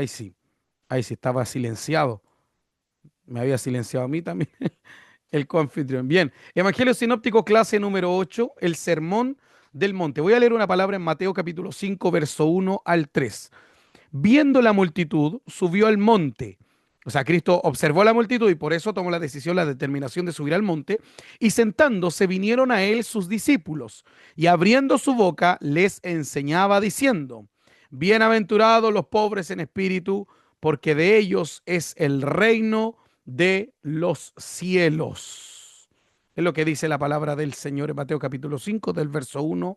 sí, ahí sí, estaba silenciado. Me había silenciado a mí también el coanfitrión. Bien, Evangelio Sinóptico, clase número 8, el Sermón del Monte. Voy a leer una palabra en Mateo capítulo 5, verso 1 al 3. Viendo la multitud, subió al monte. O sea, Cristo observó la multitud y por eso tomó la decisión, la determinación de subir al monte. Y sentándose vinieron a él sus discípulos. Y abriendo su boca les enseñaba diciendo, bienaventurados los pobres en espíritu, porque de ellos es el reino de los cielos. Es lo que dice la palabra del Señor en Mateo capítulo 5, del verso 1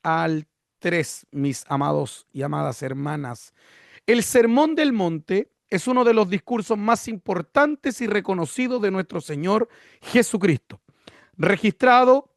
al 3, mis amados y amadas hermanas. El Sermón del Monte es uno de los discursos más importantes y reconocidos de nuestro Señor Jesucristo, registrado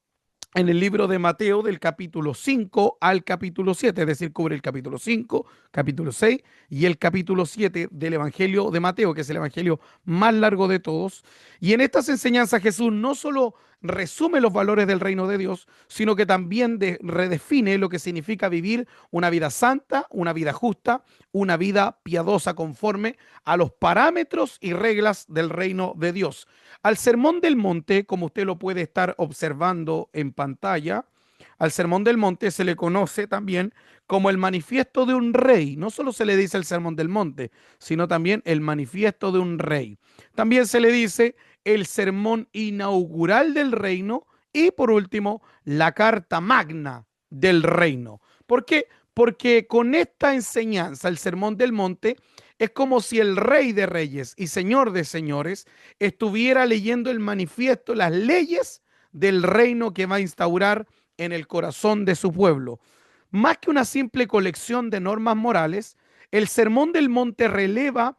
en el libro de Mateo del capítulo 5 al capítulo 7, es decir, cubre el capítulo 5, capítulo 6 y el capítulo 7 del Evangelio de Mateo, que es el Evangelio más largo de todos. Y en estas enseñanzas Jesús no solo resume los valores del reino de Dios, sino que también redefine lo que significa vivir una vida santa, una vida justa, una vida piadosa conforme a los parámetros y reglas del reino de Dios. Al Sermón del Monte, como usted lo puede estar observando en pantalla, al Sermón del Monte se le conoce también como el manifiesto de un rey. No solo se le dice el Sermón del Monte, sino también el manifiesto de un rey. También se le dice el sermón inaugural del reino y por último la carta magna del reino. ¿Por qué? Porque con esta enseñanza, el Sermón del Monte, es como si el Rey de Reyes y Señor de Señores estuviera leyendo el manifiesto, las leyes del reino que va a instaurar en el corazón de su pueblo. Más que una simple colección de normas morales, el Sermón del Monte revela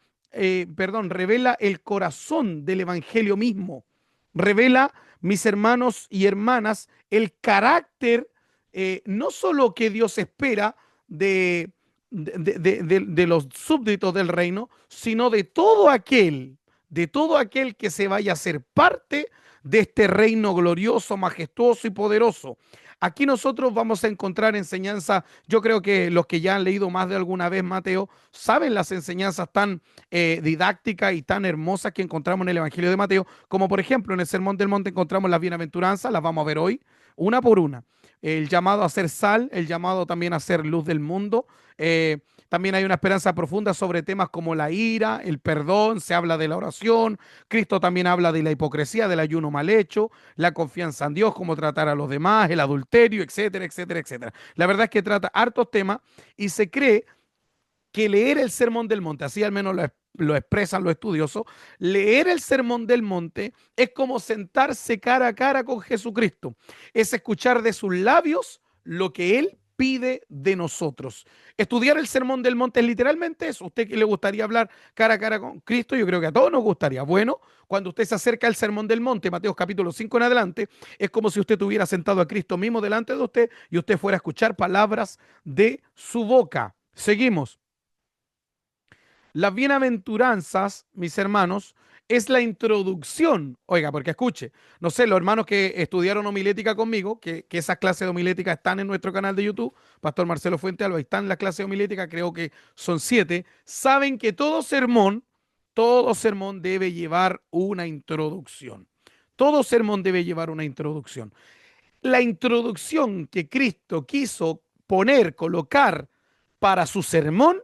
el corazón del Evangelio mismo. Revela, mis hermanos y hermanas, el carácter, no solo que Dios espera de los súbditos del reino, sino de todo aquel que se vaya a ser parte de este reino glorioso, majestuoso y poderoso. Aquí nosotros vamos a encontrar enseñanza. Yo creo que los que ya han leído más de alguna vez Mateo saben las enseñanzas tan didácticas y tan hermosas que encontramos en el Evangelio de Mateo, como por ejemplo en el Sermón del Monte encontramos las bienaventuranzas, las vamos a ver hoy, una por una. El llamado a ser sal, el llamado también a ser luz del mundo. Eh, También hay una esperanza profunda sobre temas como la ira, el perdón, se habla de la oración. Cristo también habla de la hipocresía, del ayuno mal hecho, la confianza en Dios, cómo tratar a los demás, el adulterio, etcétera, etcétera, etcétera. La verdad es que trata hartos temas y se cree que leer el Sermón del Monte, así al menos lo expresan los estudiosos, leer el Sermón del Monte es como sentarse cara a cara con Jesucristo, es escuchar de sus labios lo que Él pide de nosotros. Estudiar el Sermón del Monte es literalmente eso. ¿Usted que le gustaría hablar cara a cara con Cristo? Yo creo que a todos nos gustaría. Bueno, cuando usted se acerca al Sermón del Monte, Mateo capítulo 5 en adelante, es como si usted tuviera sentado a Cristo mismo delante de usted y usted fuera a escuchar palabras de su boca. Seguimos. Las bienaventuranzas, mis hermanos, es la introducción. Oiga, porque escuche, no sé, los hermanos que estudiaron homilética conmigo, que esas clases de homilética están en nuestro canal de YouTube, Pastor Marcelo Fuente Alba, están en la clase de homilética, creo que son 7, saben que todo sermón debe llevar una introducción. Todo sermón debe llevar una introducción. La introducción que Cristo quiso poner, colocar para su sermón,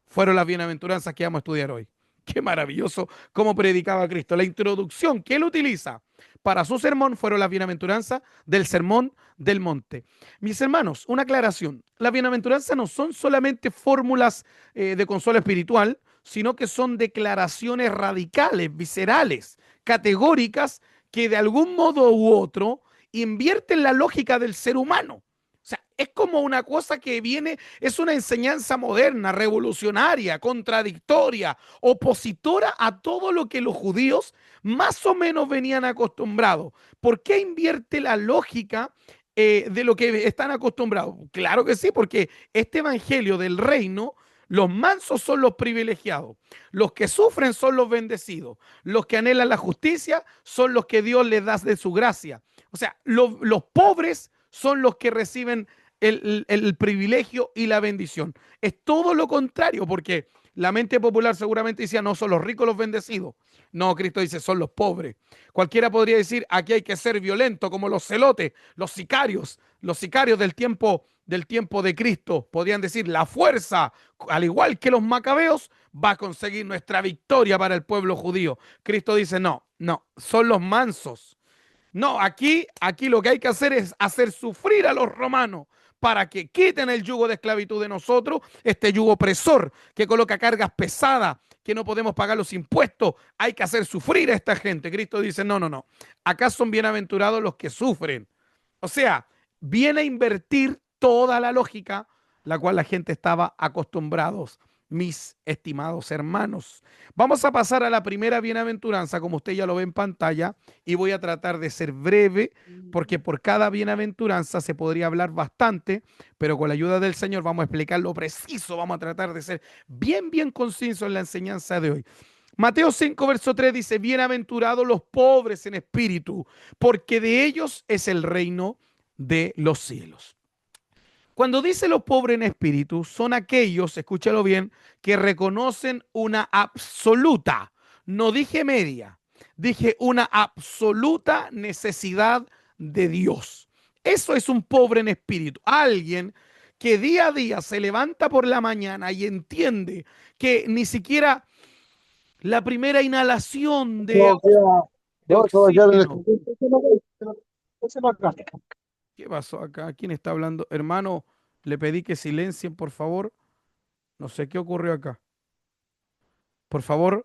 fueron las bienaventuranzas que vamos a estudiar hoy. Qué maravilloso cómo predicaba Cristo. La introducción que él utiliza para su sermón fueron las bienaventuranzas del sermón del monte. Mis hermanos, una aclaración. Las bienaventuranzas no son solamente fórmulas de consuelo espiritual, sino que son declaraciones radicales, viscerales, categóricas, que de algún modo u otro invierten la lógica del ser humano. O sea, es como una cosa que viene, es una enseñanza moderna, revolucionaria, contradictoria, opositora a todo lo que los judíos más o menos venían acostumbrados. ¿Por qué invierte la lógica de lo que están acostumbrados? Claro que sí, porque este evangelio del reino, los mansos son los privilegiados, los que sufren son los bendecidos, los que anhelan la justicia son los que Dios les da de su gracia. O sea, los pobres son los que reciben el privilegio y la bendición. Es todo lo contrario, porque La mente popular seguramente decía, no, son los ricos los bendecidos. No, Cristo dice, son los pobres. Cualquiera podría decir, aquí hay que ser violento, como los celotes, los sicarios del tiempo de Cristo. Podrían decir, la fuerza, al igual que los macabeos, va a conseguir nuestra victoria para el pueblo judío. Cristo dice, no, no, son los mansos. No, aquí lo que hay que hacer es hacer sufrir a los romanos para que quiten el yugo de esclavitud de nosotros, este yugo opresor que coloca cargas pesadas, que no podemos pagar los impuestos. Hay que hacer sufrir a esta gente. Cristo dice, no, no, no. Acá son bienaventurados los que sufren. O sea, viene a invertir toda la lógica la cual la gente estaba acostumbrados, mis estimados hermanos. Vamos a pasar a la primera bienaventuranza, como usted ya lo ve en pantalla, y voy a tratar de ser breve, porque por cada bienaventuranza se podría hablar bastante, pero con la ayuda del Señor vamos a explicar lo preciso, vamos a tratar de ser bien, bien conciso en la enseñanza de hoy. Mateo 5, verso 3 dice, bienaventurados los pobres en espíritu, porque de ellos es el reino de los cielos. Cuando dice los pobres en espíritu, son aquellos, escúchalo bien, que reconocen una absoluta, no dije media, dije una absoluta necesidad de Dios. Eso es un pobre en espíritu. Alguien que día a día se levanta por la mañana y entiende que ni siquiera la primera inhalación de oxígeno. ¿Qué pasó acá? ¿Quién está hablando? Hermano, le pedí que silencien, por favor. No sé qué ocurrió acá. Por favor,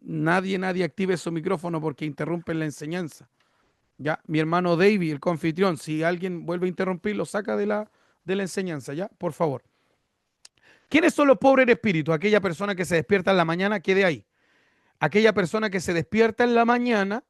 nadie active su micrófono porque interrumpen la enseñanza. Ya, mi hermano David, el confitrión, si alguien vuelve a interrumpir, lo saca de la enseñanza, ya, por favor. ¿Quiénes son los pobres en espíritu? Aquella persona que se despierta en la mañana, quede ahí. Aquella persona que se despierta en la mañana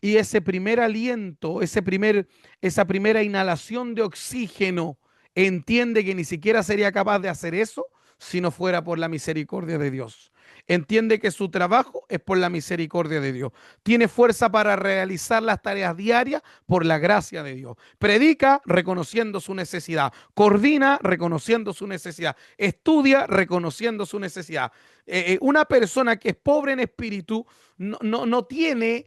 y ese primer aliento, esa primera inhalación de oxígeno, entiende que ni siquiera sería capaz de hacer eso si no fuera por la misericordia de Dios. Entiende que su trabajo es por la misericordia de Dios. Tiene fuerza para realizar las tareas diarias por la gracia de Dios. Predica reconociendo su necesidad. Coordina reconociendo su necesidad. Estudia reconociendo su necesidad. Una persona que es pobre en espíritu no tiene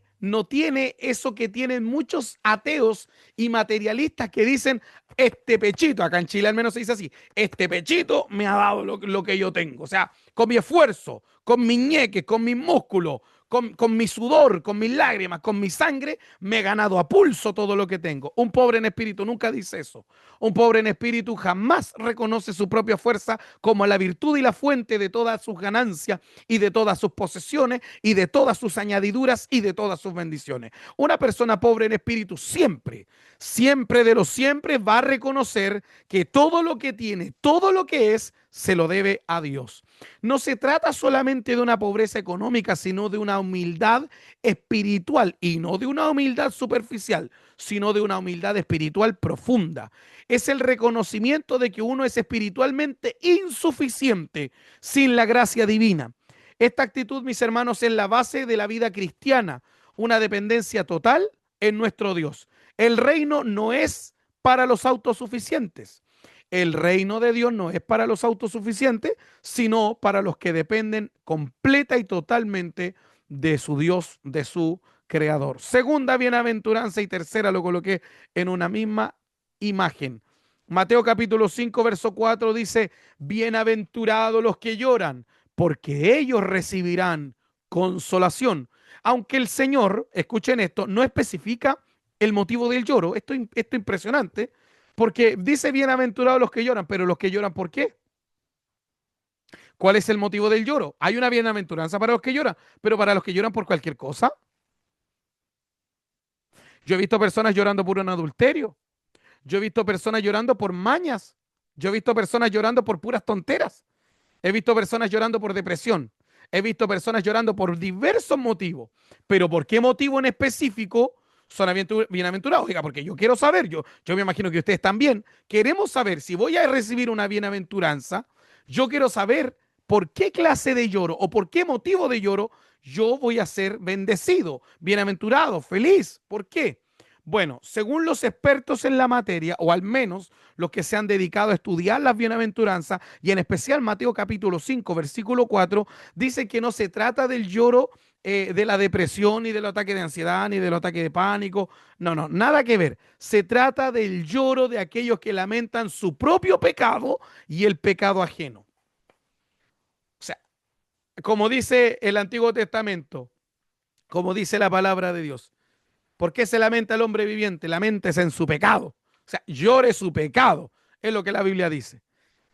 eso que tienen muchos ateos y materialistas que dicen, este pechito, acá en Chile al menos se dice así, este pechito me ha dado lo que yo tengo. O sea, con mi esfuerzo, con mis ñeques, con mis músculos, con mi sudor, con mis lágrimas, con mi sangre, me he ganado a pulso todo lo que tengo. Un pobre en espíritu nunca dice eso. Un pobre en espíritu jamás reconoce su propia fuerza como la virtud y la fuente de todas sus ganancias y de todas sus posesiones y de todas sus añadiduras y de todas sus bendiciones. Una persona pobre en espíritu siempre, siempre de los siempre va a reconocer que todo lo que tiene, todo lo que es, se lo debe a Dios. No se trata solamente de una pobreza económica, sino de una humildad espiritual y no de una humildad superficial, sino de una humildad espiritual profunda. Es el reconocimiento de que uno es espiritualmente insuficiente sin la gracia divina. Esta actitud, mis hermanos, es la base de la vida cristiana, una dependencia total en nuestro Dios. El reino no es para los autosuficientes. El reino de Dios no es para los autosuficientes, sino para los que dependen completa y totalmente de su Dios, de su Creador. Segunda bienaventuranza y tercera lo coloqué en una misma imagen. Mateo capítulo 5, verso 4 dice, bienaventurados los que lloran, porque ellos recibirán consolación. Aunque el Señor, escuchen esto, no especifica el motivo del lloro. Esto es impresionante. Porque dice bienaventurados los que lloran, pero los que lloran, ¿por qué? ¿Cuál es el motivo del lloro? Hay una bienaventuranza para los que lloran, pero para los que lloran por cualquier cosa. Yo he visto personas llorando por un adulterio. Yo he visto personas llorando por mañas. Yo he visto personas llorando por puras tonteras. He visto personas llorando por depresión. He visto personas llorando por diversos motivos. Pero ¿por qué motivo en específico son bienaventurados? Oiga, porque yo quiero saber, yo me imagino que ustedes también queremos saber si voy a recibir una bienaventuranza. Yo quiero saber por qué clase de lloro o por qué motivo de lloro yo voy a ser bendecido, bienaventurado, feliz. ¿Por qué? Bueno, según los expertos en la materia, o al menos los que se han dedicado a estudiar las bienaventuranzas, y en especial Mateo capítulo 5, versículo 4, dice que no se trata del lloro de la depresión, ni del ataque de ansiedad, ni del ataque de pánico. No, no, nada que ver. Se trata del lloro de aquellos que lamentan su propio pecado y el pecado ajeno. O sea, como dice el Antiguo Testamento, como dice la palabra de Dios. ¿Por qué se lamenta el hombre viviente? Laméntese en su pecado. O sea, llore su pecado. Es lo que la Biblia dice.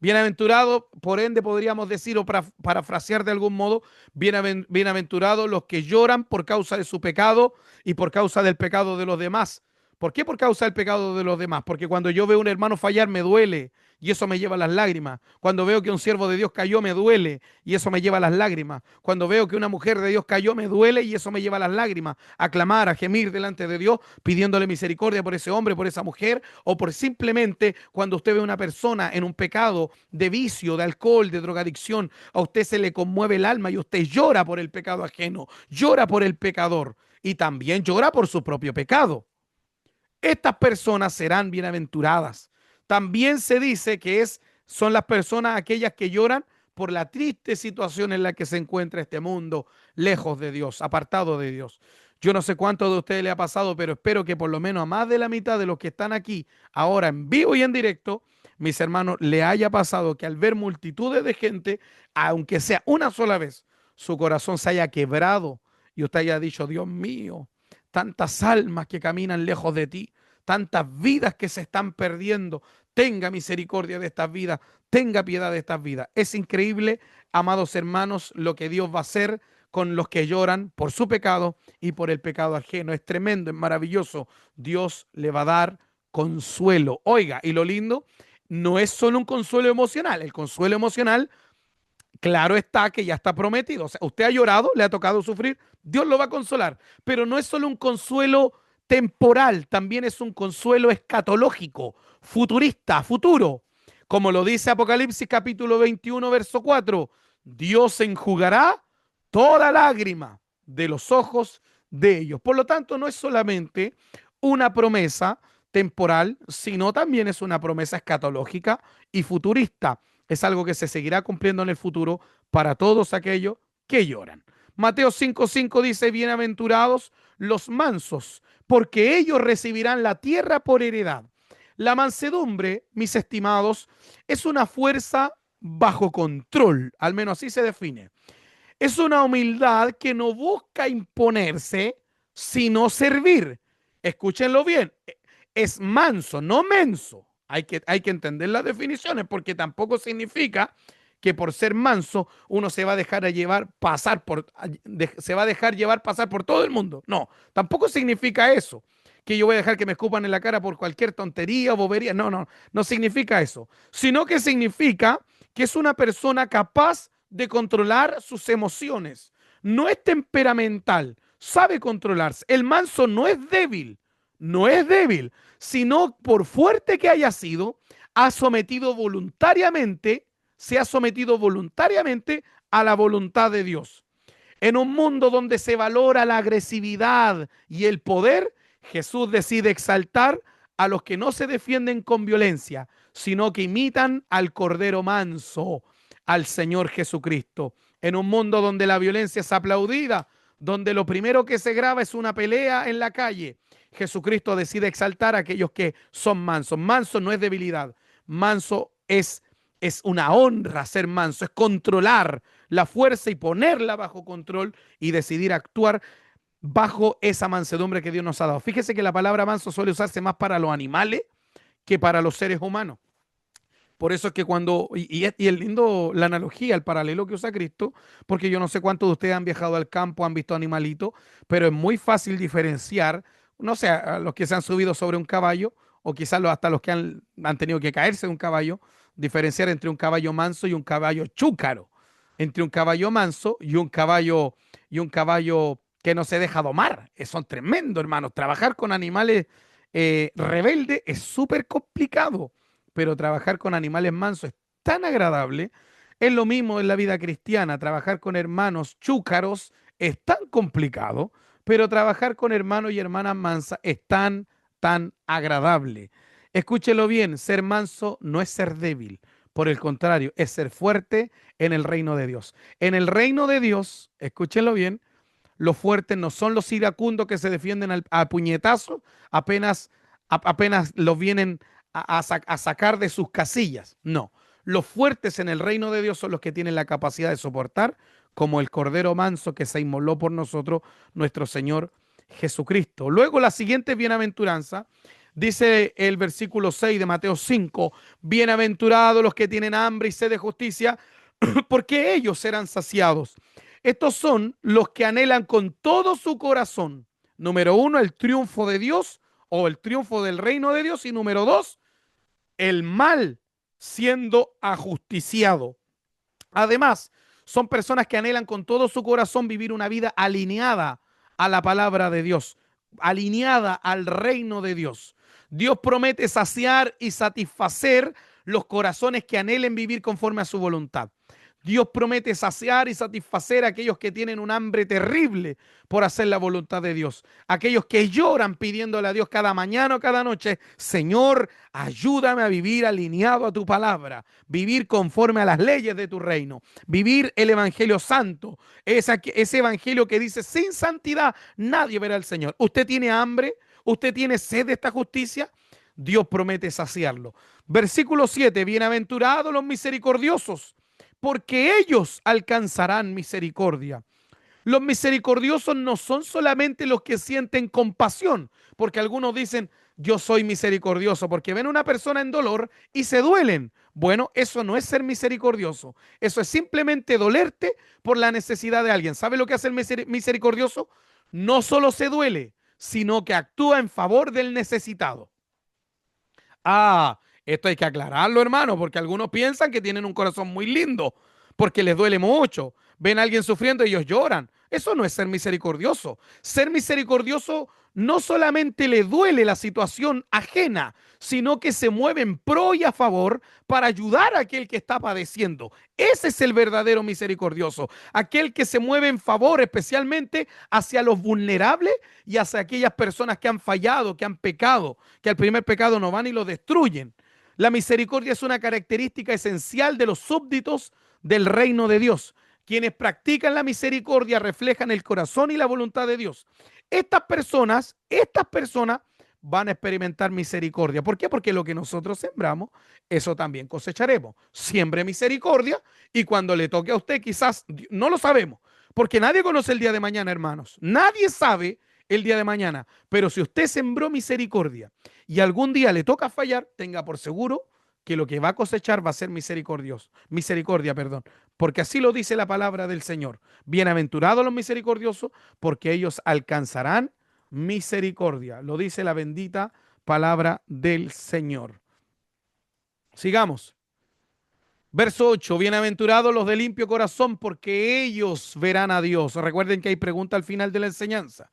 Bienaventurado, por ende, podríamos decir o parafrasear de algún modo, bienaventurados los que lloran por causa de su pecado y por causa del pecado de los demás. ¿Por qué por causa del pecado de los demás? Porque cuando yo veo a un hermano fallar me duele y eso me lleva a las lágrimas. Cuando veo que un siervo de Dios cayó me duele y eso me lleva a las lágrimas. Cuando veo que una mujer de Dios cayó me duele y eso me lleva a las lágrimas. A clamar, a gemir delante de Dios pidiéndole misericordia por ese hombre, por esa mujer, o por simplemente cuando usted ve a una persona en un pecado de vicio, de alcohol, de drogadicción, a usted se le conmueve el alma y usted llora por el pecado ajeno, llora por el pecador y también llora por su propio pecado. Estas personas serán bienaventuradas. También se dice que son las personas aquellas que lloran por la triste situación en la que se encuentra este mundo, lejos de Dios, apartado de Dios. Yo no sé cuánto de ustedes le ha pasado, pero espero que por lo menos a más de la mitad de los que están aquí ahora en vivo y en directo, mis hermanos, le haya pasado que al ver multitudes de gente, aunque sea una sola vez, su corazón se haya quebrado y usted haya dicho, Dios mío, tantas almas que caminan lejos de ti, tantas vidas que se están perdiendo. Tenga misericordia de estas vidas, tenga piedad de estas vidas. Es increíble, amados hermanos, lo que Dios va a hacer con los que lloran por su pecado y por el pecado ajeno. Es tremendo, es maravilloso. Dios le va a dar consuelo. Oiga, y lo lindo, no es solo un consuelo emocional. El consuelo emocional, claro está que ya está prometido. O sea, usted ha llorado, le ha tocado sufrir, Dios lo va a consolar. Pero no es solo un consuelo temporal, también es un consuelo escatológico, futurista, futuro. Como lo dice Apocalipsis capítulo 21, verso 4, Dios enjugará toda lágrima de los ojos de ellos. Por lo tanto, no es solamente una promesa temporal, sino también es una promesa escatológica y futurista. Es algo que se seguirá cumpliendo en el futuro para todos aquellos que lloran. Mateo 5:5 dice, bienaventurados los mansos, porque ellos recibirán la tierra por heredad. La mansedumbre, mis estimados, es una fuerza bajo control, al menos así se define. Es una humildad que no busca imponerse, sino servir. Escúchenlo bien, es manso, no menso. Hay que entender las definiciones porque tampoco significa que por ser manso uno se va a dejar se va a dejar llevar pasar por todo el mundo. No, tampoco significa eso, que yo voy a dejar que me escupan en la cara por cualquier tontería o bobería. No, no, no significa eso, sino que significa que es una persona capaz de controlar sus emociones. No es temperamental, sabe controlarse. El manso no es débil, no es débil, sino por fuerte que haya sido, ha sometido voluntariamente, se ha sometido voluntariamente a la voluntad de Dios. En un mundo donde se valora la agresividad y el poder, Jesús decide exaltar a los que no se defienden con violencia, sino que imitan al Cordero manso, al Señor Jesucristo. En un mundo donde la violencia es aplaudida, donde lo primero que se graba es una pelea en la calle, Jesucristo decide exaltar a aquellos que son mansos. Manso no es debilidad, manso es una honra ser manso, es controlar la fuerza y ponerla bajo control y decidir actuar bajo esa mansedumbre que Dios nos ha dado. Fíjese que la palabra manso suele usarse más para los animales que para los seres humanos. Por eso es que y es lindo la analogía, el paralelo que usa Cristo, porque yo no sé cuántos de ustedes han viajado al campo, han visto animalitos, pero es muy fácil diferenciar, no sé, a los que se han subido sobre un caballo, o quizás hasta los que han tenido que caerse de un caballo, diferenciar entre un caballo manso y un caballo chúcaro, entre un caballo manso y un caballo que no se deja domar. Son tremendos, hermanos. Trabajar con animales rebeldes es súper complicado, pero trabajar con animales mansos es tan agradable. Es lo mismo en la vida cristiana, trabajar con hermanos chúcaros es tan complicado, pero trabajar con hermanos y hermanas mansas es tan tan agradable. Escúchelo bien, ser manso no es ser débil. Por el contrario, es ser fuerte en el reino de Dios. En el reino de Dios, escúchenlo bien, los fuertes no son los iracundos que se defienden a puñetazo, apenas los vienen a sacar de sus casillas. No, los fuertes en el reino de Dios son los que tienen la capacidad de soportar, como el cordero manso que se inmoló por nosotros, nuestro Señor Jesucristo. Luego la siguiente bienaventuranza, dice el versículo 6 de Mateo 5, bienaventurados los que tienen hambre y sed de justicia, porque ellos serán saciados. Estos son los que anhelan con todo su corazón, número uno, el triunfo de Dios o el triunfo del reino de Dios, y número dos, el mal siendo ajusticiado. Además, son personas que anhelan con todo su corazón vivir una vida alineada a la palabra de Dios, alineada al reino de Dios. Dios promete saciar y satisfacer los corazones que anhelen vivir conforme a su voluntad. Dios promete saciar y satisfacer a aquellos que tienen un hambre terrible por hacer la voluntad de Dios. Aquellos que lloran pidiéndole a Dios cada mañana o cada noche, Señor, ayúdame a vivir alineado a tu palabra, vivir conforme a las leyes de tu reino, vivir el evangelio santo, ese evangelio que dice, sin santidad nadie verá al Señor. ¿Usted tiene hambre? ¿Usted tiene sed de esta justicia? Dios promete saciarlo. Versículo 7, bienaventurados los misericordiosos, porque ellos alcanzarán misericordia. Los misericordiosos no son solamente los que sienten compasión, porque algunos dicen, yo soy misericordioso, porque ven a una persona en dolor y se duelen. Bueno, eso no es ser misericordioso. Eso es simplemente dolerte por la necesidad de alguien. ¿Sabe lo que hace el misericordioso? No solo se duele, sino que actúa en favor del necesitado. Ah, esto hay que aclararlo, hermano, porque algunos piensan que tienen un corazón muy lindo, porque les duele mucho. Ven a alguien sufriendo y ellos lloran. Eso no es ser misericordioso. Ser misericordioso no solamente le duele la situación ajena, sino que se mueve en pro y a favor para ayudar a aquel que está padeciendo. Ese es el verdadero misericordioso, aquel que se mueve en favor especialmente hacia los vulnerables y hacia aquellas personas que han fallado, que han pecado, que al primer pecado no van y lo destruyen. La misericordia es una característica esencial de los súbditos del reino de Dios. Quienes practican la misericordia reflejan el corazón y la voluntad de Dios. Estas personas van a experimentar misericordia. ¿Por qué? Porque lo que nosotros sembramos, eso también cosecharemos. Siembre misericordia y cuando le toque a usted, quizás no lo sabemos, porque nadie conoce el día de mañana, hermanos. Nadie sabe el día de mañana. Pero si usted sembró misericordia y algún día le toca fallar, tenga por seguro que lo que va a cosechar va a ser misericordia, perdón, porque así lo dice la palabra del Señor. Bienaventurados los misericordiosos, porque ellos alcanzarán misericordia. Lo dice la bendita palabra del Señor. Sigamos. Verso 8, bienaventurados los de limpio corazón, porque ellos verán a Dios. Recuerden que hay pregunta al final de la enseñanza.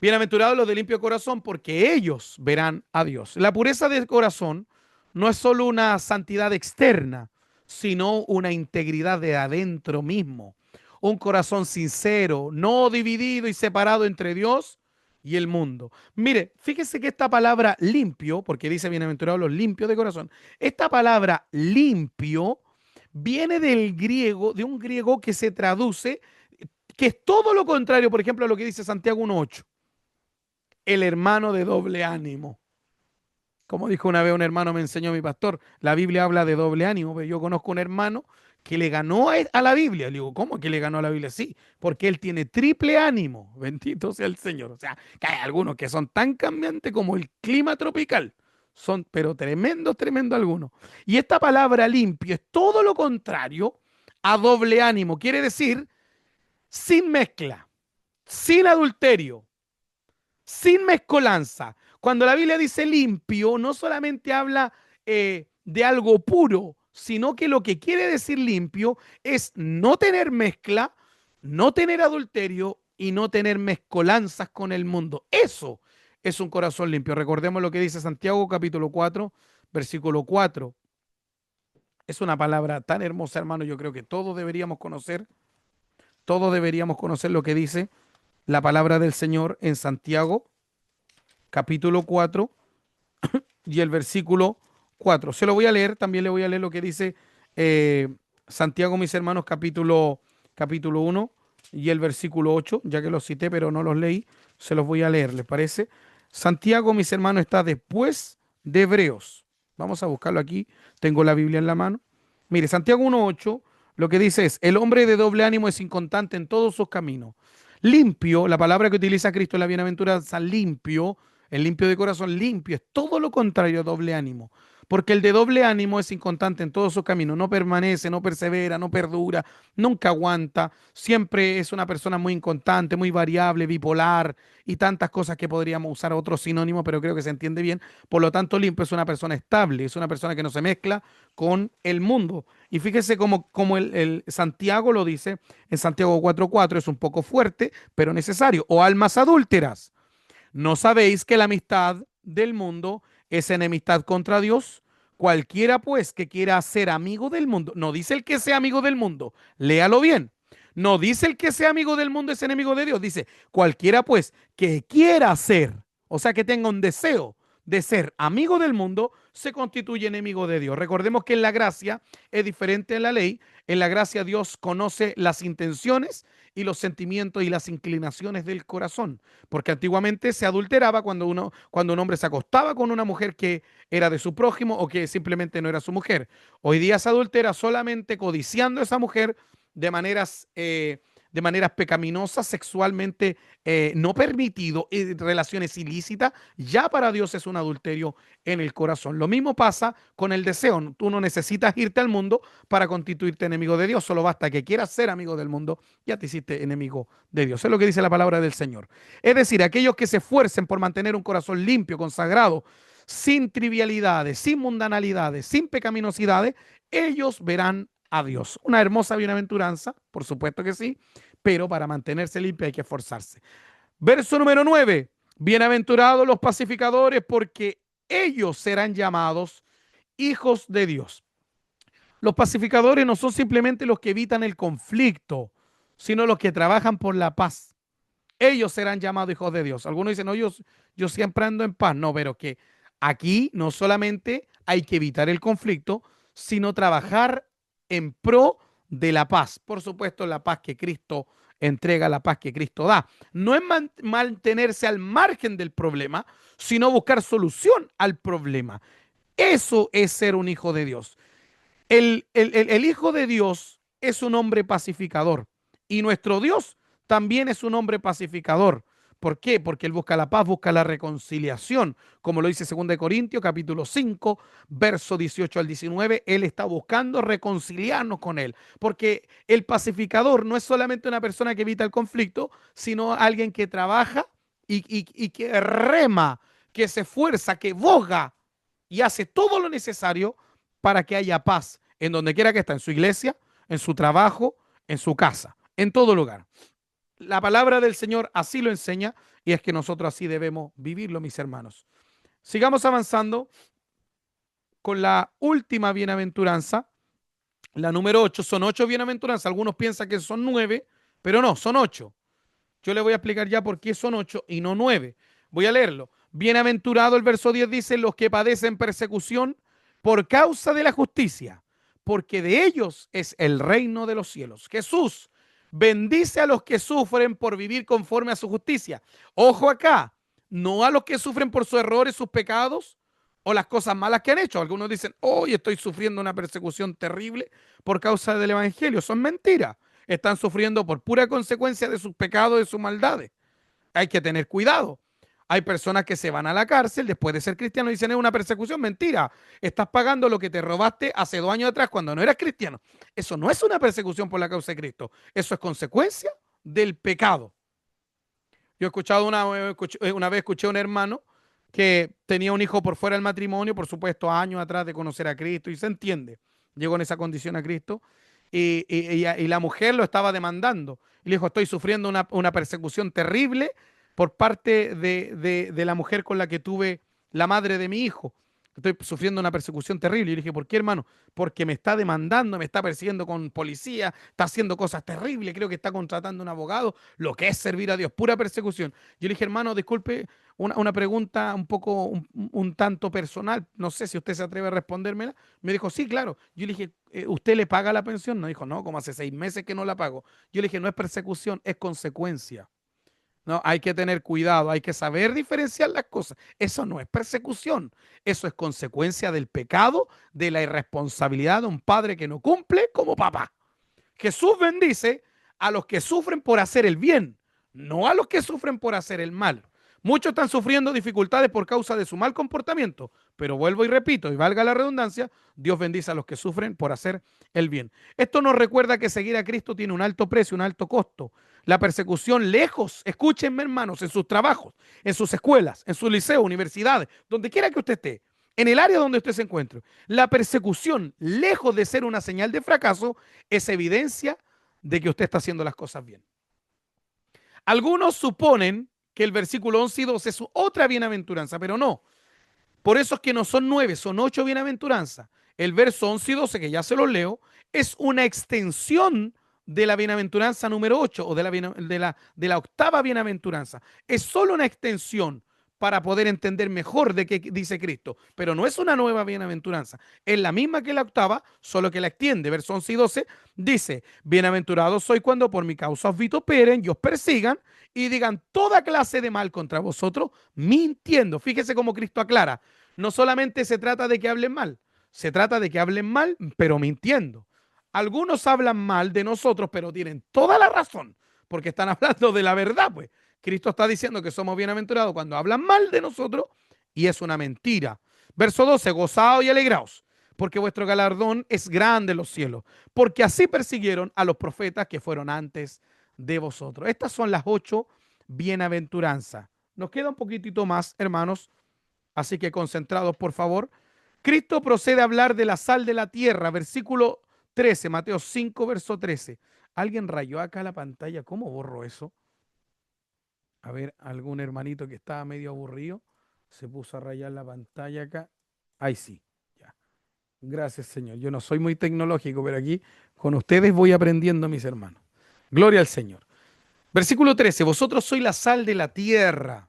Bienaventurados los de limpio corazón, porque ellos verán a Dios. La pureza del corazón no es solo una santidad externa, sino una integridad de adentro mismo. Un corazón sincero, no dividido y separado entre Dios y el mundo. Mire, fíjese que esta palabra limpio, porque dice bienaventurados los limpios de corazón, esta palabra limpio viene del griego, de un griego que se traduce, que es todo lo contrario, por ejemplo, a lo que dice Santiago 1:8. El hermano de doble ánimo. Como dijo una vez un hermano, me enseñó mi pastor, la Biblia habla de doble ánimo, pero yo conozco un hermano que le ganó a la Biblia. Le digo, ¿cómo que le ganó a la Biblia? Sí, porque él tiene triple ánimo. Bendito sea el Señor. O sea, que hay algunos que son tan cambiantes como el clima tropical. Son, pero tremendos, tremendos algunos. Y esta palabra limpio es todo lo contrario a doble ánimo. Quiere decir sin mezcla, sin adulterio, sin mezcolanza. Cuando la Biblia dice limpio, no solamente habla de algo puro, sino que lo que quiere decir limpio es no tener mezcla, no tener adulterio y no tener mezcolanzas con el mundo. Eso es un corazón limpio. Recordemos lo que dice Santiago capítulo 4, versículo 4. Es una palabra tan hermosa, hermano, yo creo que todos deberíamos conocer lo que dice la palabra del Señor en Santiago capítulo 4 y el versículo 4. Se lo voy a leer, también le voy a leer lo que dice eh, Santiago, mis hermanos, capítulo 1 y el versículo 8, ya que los cité, pero no los leí, se los voy a leer, ¿les parece? Santiago, mis hermanos, está después de Hebreos. Vamos a buscarlo aquí, tengo la Biblia en la mano. Mire, Santiago 1:8, lo que dice es, el hombre de doble ánimo es inconstante en todos sus caminos. Limpio, la palabra que utiliza Cristo en la bienaventuranza, limpio, el limpio de corazón, limpio, es todo lo contrario a doble ánimo. Porque el de doble ánimo es inconstante en todos sus caminos, no permanece, no persevera, no perdura, nunca aguanta, siempre es una persona muy inconstante, muy variable, bipolar y tantas cosas que podríamos usar otro sinónimo, pero creo que se entiende bien. Por lo tanto, limpio es una persona estable, es una persona que no se mezcla con el mundo. Y fíjese cómo el Santiago lo dice en Santiago 4:4, es un poco fuerte, pero necesario. O almas adúlteras. ¿No sabéis que la amistad del mundo es enemistad contra Dios? Cualquiera pues que quiera ser amigo del mundo, no dice el que sea amigo del mundo, léalo bien. No dice el que sea amigo del mundo es enemigo de Dios, dice cualquiera pues que quiera ser, o sea que tenga un deseo de ser amigo del mundo, se constituye enemigo de Dios. Recordemos que en la gracia es diferente en la ley. En la gracia Dios conoce las intenciones y los sentimientos y las inclinaciones del corazón. Porque antiguamente se adulteraba cuando un hombre se acostaba con una mujer que era de su prójimo o que simplemente no era su mujer. Hoy día se adultera solamente codiciando a esa mujer de maneras pecaminosas, sexualmente no permitido, relaciones ilícitas, ya para Dios es un adulterio en el corazón. Lo mismo pasa con el deseo. Tú no necesitas irte al mundo para constituirte enemigo de Dios, solo basta que quieras ser amigo del mundo, ya te hiciste enemigo de Dios. Es lo que dice la palabra del Señor. Es decir, aquellos que se esfuercen por mantener un corazón limpio, consagrado, sin trivialidades, sin mundanalidades, sin pecaminosidades, ellos verán a Dios. Una hermosa bienaventuranza, por supuesto que sí, pero para mantenerse limpio hay que esforzarse. Verso número 9. Bienaventurados los pacificadores, porque ellos serán llamados hijos de Dios. Los pacificadores no son simplemente los que evitan el conflicto, sino los que trabajan por la paz. Ellos serán llamados hijos de Dios. Algunos dicen, no, yo siempre ando en paz. No, pero que aquí no solamente hay que evitar el conflicto, sino trabajar en pro de la paz. Por supuesto, la paz que Cristo entrega, la paz que Cristo da. No es mantenerse al margen del problema, sino buscar solución al problema. Eso es ser un hijo de Dios. El Hijo de Dios es un hombre pacificador y nuestro Dios también es un hombre pacificador. ¿Por qué? Porque Él busca la paz, busca la reconciliación. Como lo dice 2 Corintios capítulo 5, verso 18 al 19, Él está buscando reconciliarnos con Él. Porque el pacificador no es solamente una persona que evita el conflicto, sino alguien que trabaja y que rema, que se esfuerza, que boga y hace todo lo necesario para que haya paz en donde quiera que esté, en su iglesia, en su trabajo, en su casa, en todo lugar. La palabra del Señor así lo enseña y es que nosotros así debemos vivirlo, mis hermanos. Sigamos avanzando con la última bienaventuranza, la número 8. Son 8 bienaventuranzas. Algunos piensan que son 9, pero no, son 8. Yo le voy a explicar ya por qué son 8 y no 9. Voy a leerlo. Bienaventurado, el verso 10 dice, los que padecen persecución por causa de la justicia, porque de ellos es el reino de los cielos. Jesús bendice a los que sufren por vivir conforme a su justicia. Ojo acá, no a los que sufren por sus errores, sus pecados o las cosas malas que han hecho. Algunos dicen, hoy estoy sufriendo una persecución terrible por causa del evangelio. Son mentiras. Están sufriendo por pura consecuencia de sus pecados, de sus maldades. Hay que tener cuidado. Hay personas que se van a la cárcel después de ser cristianos y dicen es una persecución. Mentira. Estás pagando lo que te robaste hace 2 años atrás cuando no eras cristiano. Eso no es una persecución por la causa de Cristo. Eso es consecuencia del pecado. Yo he escuchado una vez escuché a un hermano que tenía un hijo por fuera del matrimonio, por supuesto, años atrás de conocer a Cristo, y se entiende. Llegó en esa condición a Cristo y la mujer lo estaba demandando. Y le dijo, estoy sufriendo una persecución terrible por parte de la mujer con la que tuve la madre de mi hijo. estoy sufriendo una persecución terrible. Y yo le dije, ¿por qué, hermano? Porque me está demandando, me está persiguiendo con policía, está haciendo cosas terribles, creo que está contratando un abogado, lo que es servir a Dios, pura persecución. Yo le dije, hermano, disculpe, una pregunta un poco, un tanto personal, no sé si usted se atreve a respondérmela. Me dijo, sí, claro. Yo le dije, ¿usted le paga la pensión? No, dijo, no, como hace 6 meses que no la pago. Yo le dije, no es persecución, es consecuencia. No, hay que tener cuidado, hay que saber diferenciar las cosas. Eso no es persecución, eso es consecuencia del pecado, de la irresponsabilidad de un padre que no cumple como papá. Jesús bendice a los que sufren por hacer el bien, no a los que sufren por hacer el mal. Muchos están sufriendo dificultades por causa de su mal comportamiento, pero vuelvo y repito, y valga la redundancia, Dios bendice a los que sufren por hacer el bien. Esto nos recuerda que seguir a Cristo tiene un alto precio, un alto costo. La persecución lejos, escúchenme hermanos, en sus trabajos, en sus escuelas, en sus liceos, universidades, donde quiera que usted esté, en el área donde usted se encuentre. La persecución, lejos de ser una señal de fracaso, es evidencia de que usted está haciendo las cosas bien. Algunos suponen que el versículo 11 y 12 es otra bienaventuranza, pero no. Por eso es que no son 9, son 8 bienaventuranzas. El verso 11 y 12, que ya se los leo, es una extensión de la bienaventuranza número 8 o de la octava bienaventuranza. Es solo una extensión para poder entender mejor de qué dice Cristo, pero no es una nueva bienaventuranza. Es la misma que la octava, solo que la extiende. Verso 11 y 12 dice, bienaventurados soy cuando por mi causa os vituperen y os persigan y digan toda clase de mal contra vosotros, mintiendo. Fíjese cómo Cristo aclara. No solamente se trata de que hablen mal, se trata de que hablen mal, pero mintiendo. Algunos hablan mal de nosotros, pero tienen toda la razón, porque están hablando de la verdad, pues. Cristo está diciendo que somos bienaventurados cuando hablan mal de nosotros y es una mentira. Verso 12, gozaos y alegraos, porque vuestro galardón es grande en los cielos, porque así persiguieron a los profetas que fueron antes de vosotros. Estas son las 8 bienaventuranzas. Nos queda un poquitito más, hermanos, así que concentrados, por favor. Cristo procede a hablar de la sal de la tierra, versículo 13, Mateo 5, verso 13. ¿Alguien rayó acá la pantalla? ¿Cómo borro eso? A ver, algún hermanito que estaba medio aburrido se puso a rayar la pantalla acá. Ahí sí, ya. Gracias, Señor. Yo no soy muy tecnológico, pero aquí con ustedes voy aprendiendo, mis hermanos. Gloria al Señor. Versículo 13, vosotros sois la sal de la tierra.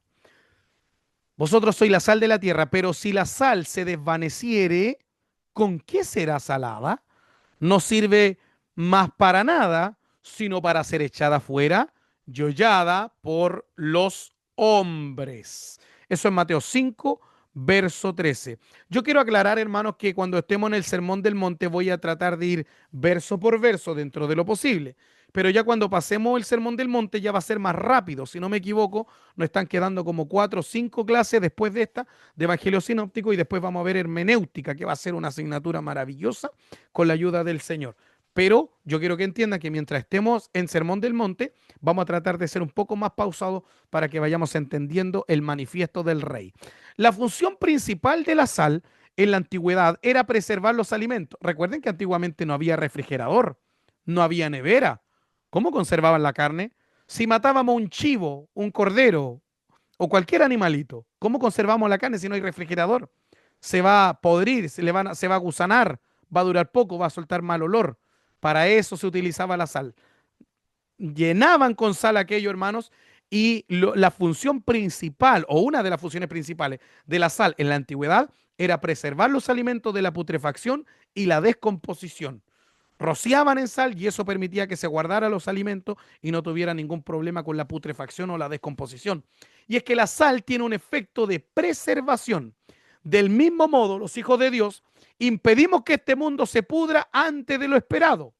Vosotros sois la sal de la tierra, pero si la sal se desvaneciere, ¿con qué será salada? No sirve más para nada, sino para ser echada fuera y hollada por los hombres. Eso es Mateo 5, verso 13. Yo quiero aclarar, hermanos, que cuando estemos en el Sermón del Monte voy a tratar de ir verso por verso dentro de lo posible. Pero ya cuando pasemos el Sermón del Monte ya va a ser más rápido. Si no me equivoco, nos están quedando como 4 o 5 clases después de esta, de Evangelio Sinóptico, y después vamos a ver hermenéutica, que va a ser una asignatura maravillosa con la ayuda del Señor. Pero yo quiero que entiendan que mientras estemos en Sermón del Monte, vamos a tratar de ser un poco más pausados para que vayamos entendiendo el manifiesto del Rey. La función principal de la sal en la antigüedad era preservar los alimentos. Recuerden que antiguamente no había refrigerador, no había nevera. ¿Cómo conservaban la carne? Si matábamos un chivo, un cordero o cualquier animalito, ¿cómo conservamos la carne si no hay refrigerador? Se va a podrir, se va a gusanar, va a durar poco, va a soltar mal olor. Para eso se utilizaba la sal. Llenaban con sal aquello, hermanos, y la función principal, o una de las funciones principales de la sal en la antigüedad, era preservar los alimentos de la putrefacción y la descomposición. Rociaban en sal y eso permitía que se guardara los alimentos y no tuviera ningún problema con la putrefacción o la descomposición. Y es que la sal tiene un efecto de preservación. Del mismo modo, los hijos de Dios impedimos que este mundo se pudra antes de lo esperado.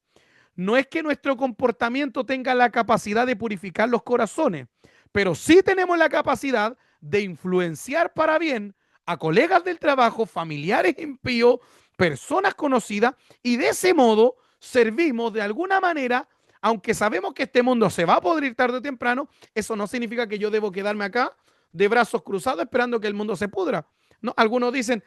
No es que nuestro comportamiento tenga la capacidad de purificar los corazones, pero sí tenemos la capacidad de influenciar para bien a colegas del trabajo, familiares impíos, personas conocidas, y de ese modo servimos de alguna manera, aunque sabemos que este mundo se va a podrir tarde o temprano, eso no significa que yo debo quedarme acá de brazos cruzados esperando que el mundo se pudra. No, algunos dicen,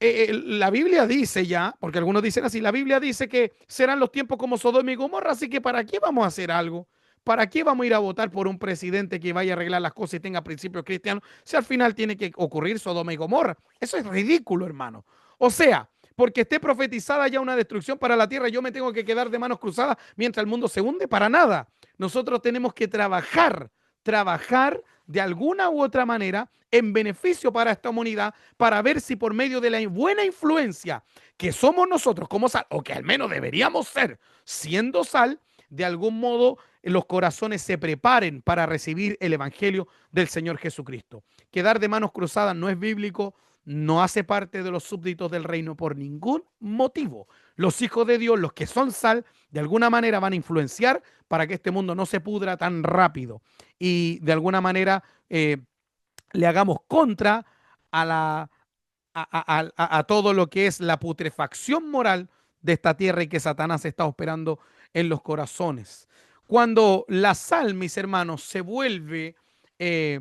la Biblia dice ya, porque algunos dicen así, la Biblia dice que serán los tiempos como Sodoma y Gomorra, así que ¿para qué vamos a hacer algo? ¿Para qué vamos a ir a votar por un presidente que vaya a arreglar las cosas y tenga principios cristianos si al final tiene que ocurrir Sodoma y Gomorra? Eso es ridículo, hermano. O sea, porque esté profetizada ya una destrucción para la tierra, yo me tengo que quedar de manos cruzadas mientras el mundo se hunde. Para nada. Nosotros tenemos que trabajar de alguna u otra manera en beneficio para esta humanidad, para ver si por medio de la buena influencia que somos nosotros como sal, o que al menos deberíamos ser siendo sal, de algún modo los corazones se preparen para recibir el evangelio del Señor Jesucristo. Quedar de manos cruzadas no es bíblico, no hace parte de los súbditos del reino por ningún motivo. Los hijos de Dios, los que son sal, de alguna manera van a influenciar para que este mundo no se pudra tan rápido y de alguna manera le hagamos contra a, la, a todo lo que es la putrefacción moral de esta tierra y que Satanás está operando en los corazones. Cuando la sal, mis hermanos, se vuelve, eh,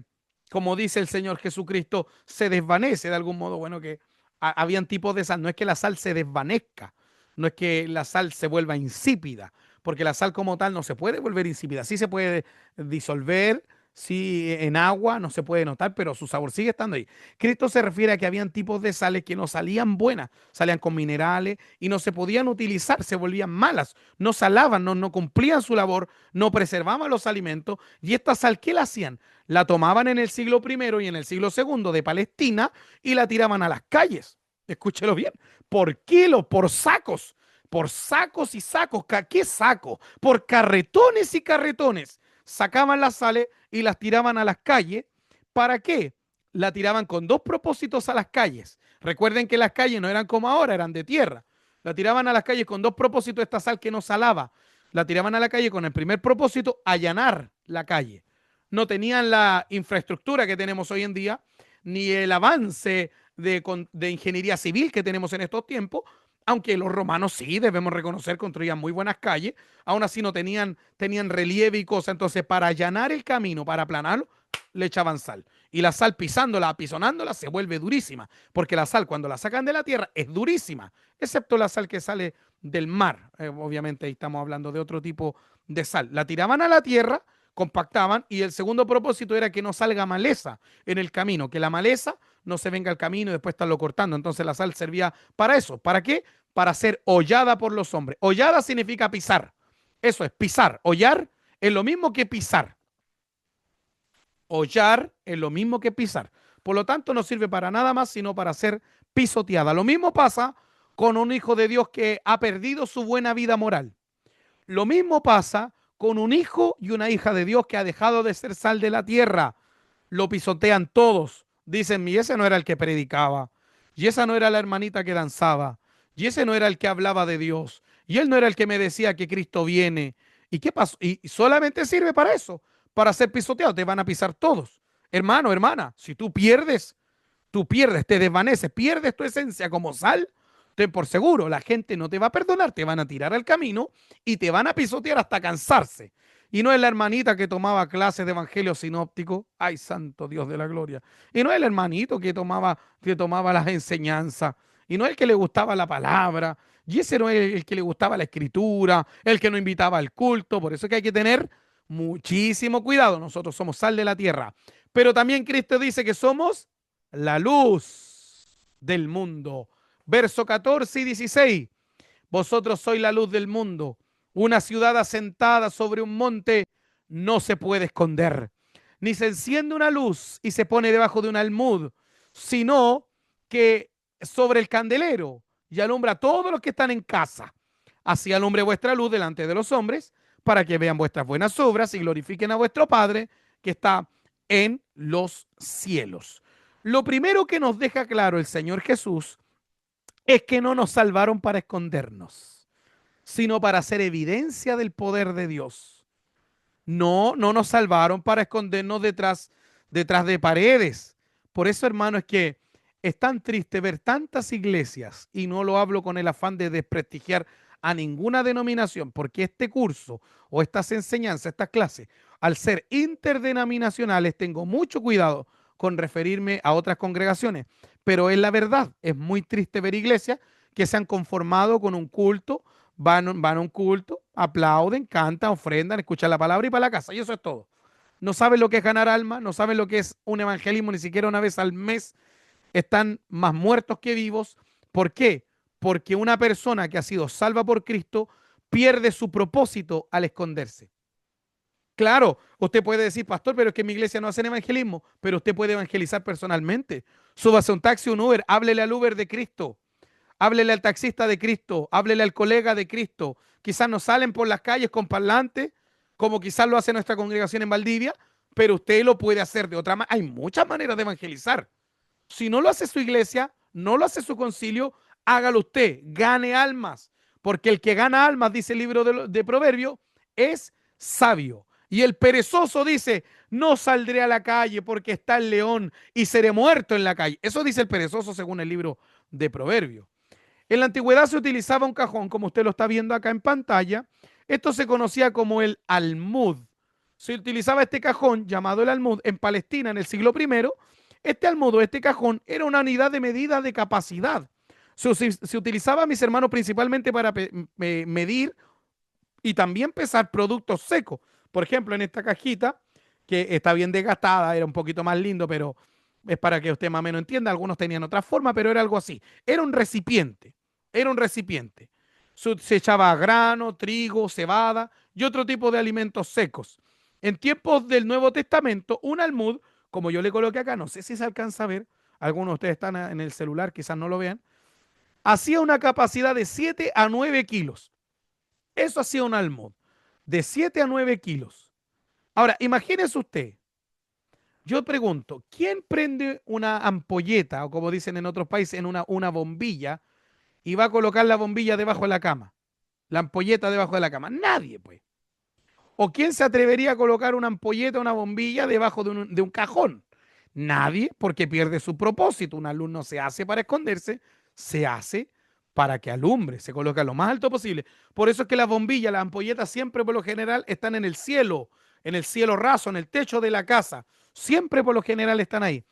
como dice el Señor Jesucristo, se desvanece de algún modo, bueno, que habían tipos de sal, no es que la sal se desvanezca, no es que la sal se vuelva insípida, porque la sal como tal no se puede volver insípida, sí se puede disolver, sí en agua no se puede notar, pero su sabor sigue estando ahí. Cristo se refiere a que habían tipos de sales que no salían buenas, salían con minerales y no se podían utilizar, se volvían malas, no salaban, no cumplían su labor, no preservaban los alimentos. Y esta sal, ¿qué la hacían? La tomaban en el siglo I y en el siglo II de Palestina y la tiraban a las calles. Escúchelo bien, por kilos, por sacos y sacos. ¿Qué saco? Por carretones y carretones. Sacaban las sales y las tiraban a las calles. ¿Para qué? La tiraban con dos propósitos a las calles. Recuerden que las calles no eran como ahora, eran de tierra. La tiraban a las calles con dos propósitos, esta sal que no salaba. La tiraban a la calle con el primer propósito, allanar la calle. No tenían la infraestructura que tenemos hoy en día, ni el avance de ingeniería civil que tenemos en estos tiempos, aunque los romanos sí, debemos reconocer, construían muy buenas calles, aún así no tenían relieve y cosas, entonces para allanar el camino, para aplanarlo, le echaban sal. Y la sal pisándola, apisonándola, se vuelve durísima, porque la sal cuando la sacan de la tierra es durísima, excepto la sal que sale del mar. Obviamente ahí estamos hablando de otro tipo de sal. La tiraban a la tierra, compactaban, y el segundo propósito era que no salga maleza en el camino, que la maleza no se venga al camino y después estarlo cortando. Entonces la sal servía para eso. ¿Para qué? Para ser hollada por los hombres. Hollada significa pisar. Eso es pisar. Hollar es lo mismo que pisar. Hollar es lo mismo que pisar. Por lo tanto, no sirve para nada más sino para ser pisoteada. Lo mismo pasa con un hijo de Dios que ha perdido su buena vida moral. Lo mismo pasa con un hijo y una hija de Dios que ha dejado de ser sal de la tierra. Lo pisotean todos. Dicen, y ese no era el que predicaba, y esa no era la hermanita que danzaba, y ese no era el que hablaba de Dios, y él no era el que me decía que Cristo viene. ¿Y qué pasó? Y solamente sirve para eso, para ser pisoteado. Te van a pisar todos. Hermano, hermana, si tú pierdes, te desvaneces, pierdes tu esencia como sal, ten por seguro, la gente no te va a perdonar, te van a tirar al camino y te van a pisotear hasta cansarse. Y no es la hermanita que tomaba clases de evangelio sinóptico, ay santo Dios de la gloria. Y no es el hermanito que tomaba las enseñanzas. Y no es el que le gustaba la palabra. Y ese no es el que le gustaba la escritura, el que no invitaba al culto. Por eso es que hay que tener muchísimo cuidado. Nosotros somos sal de la tierra. Pero también Cristo dice que somos la luz del mundo. Verso 14 y 16. Vosotros sois la luz del mundo. Una ciudad asentada sobre un monte no se puede esconder. Ni se enciende una luz y se pone debajo de un almud, sino que sobre el candelero y alumbra a todos los que están en casa. Así alumbre vuestra luz delante de los hombres, para que vean vuestras buenas obras y glorifiquen a vuestro Padre que está en los cielos. Lo primero que nos deja claro el Señor Jesús es que no nos salvaron para escondernos, sino para hacer evidencia del poder de Dios. No nos salvaron para escondernos detrás de paredes. Por eso, hermano, es que es tan triste ver tantas iglesias, y no lo hablo con el afán de desprestigiar a ninguna denominación, porque este curso o estas enseñanzas, estas clases, al ser interdenominacionales, tengo mucho cuidado con referirme a otras congregaciones, pero es la verdad. Es muy triste ver iglesias que se han conformado con un culto, van a un culto, aplauden, cantan, ofrendan, escuchan la palabra y para la casa. Y eso es todo. No saben lo que es ganar alma, no saben lo que es un evangelismo ni siquiera una vez al mes. Están más muertos que vivos. ¿Por qué? Porque una persona que ha sido salva por Cristo pierde su propósito al esconderse. Claro, usted puede decir, pastor, pero es que en mi iglesia no hacen evangelismo, pero usted puede evangelizar personalmente. Súbase a un taxi, un Uber, háblele al Uber de Cristo, háblele al taxista de Cristo, háblele al colega de Cristo. Quizás no salen por las calles con parlantes, como quizás lo hace nuestra congregación en Valdivia, pero usted lo puede hacer de otra manera. Hay muchas maneras de evangelizar. Si no lo hace su iglesia, no lo hace su concilio, hágalo usted, gane almas, porque el que gana almas, dice el libro de Proverbios, es sabio. Y el perezoso dice, no saldré a la calle porque está el león y seré muerto en la calle. Eso dice el perezoso según el libro de Proverbios. En la antigüedad se utilizaba un cajón, como usted lo está viendo acá en pantalla. Esto se conocía como el almud. Se utilizaba este cajón llamado el almud en Palestina en el siglo I. Este almud, este cajón, era una unidad de medida de capacidad. Se utilizaba, mis hermanos, principalmente para medir y también pesar productos secos. Por ejemplo, en esta cajita, que está bien desgastada, era un poquito más lindo, pero es para que usted más o menos entienda. Algunos tenían otra forma, pero era algo así. Era un recipiente, era un recipiente. Se echaba grano, trigo, cebada y otro tipo de alimentos secos. En tiempos del Nuevo Testamento, un almud, como yo le coloqué acá, no sé si se alcanza a ver, algunos de ustedes están en el celular, quizás no lo vean, hacía una capacidad de 7 a 9 kilos. Eso hacía un almud, de 7 a 9 kilos. Ahora, imagínese usted, yo pregunto, ¿quién prende una ampolleta, o como dicen en otros países, en una bombilla, y va a colocar la bombilla debajo de la cama? La ampolleta debajo de la cama. Nadie, pues. ¿O quién se atrevería a colocar una ampolleta, una bombilla debajo de un cajón? Nadie, porque pierde su propósito. Una luz no se hace para esconderse, se hace para que alumbre, se coloca lo más alto posible. Por eso es que las bombillas, las ampolletas siempre por lo general están en el cielo raso, en el techo de la casa. Siempre por lo general están ahí.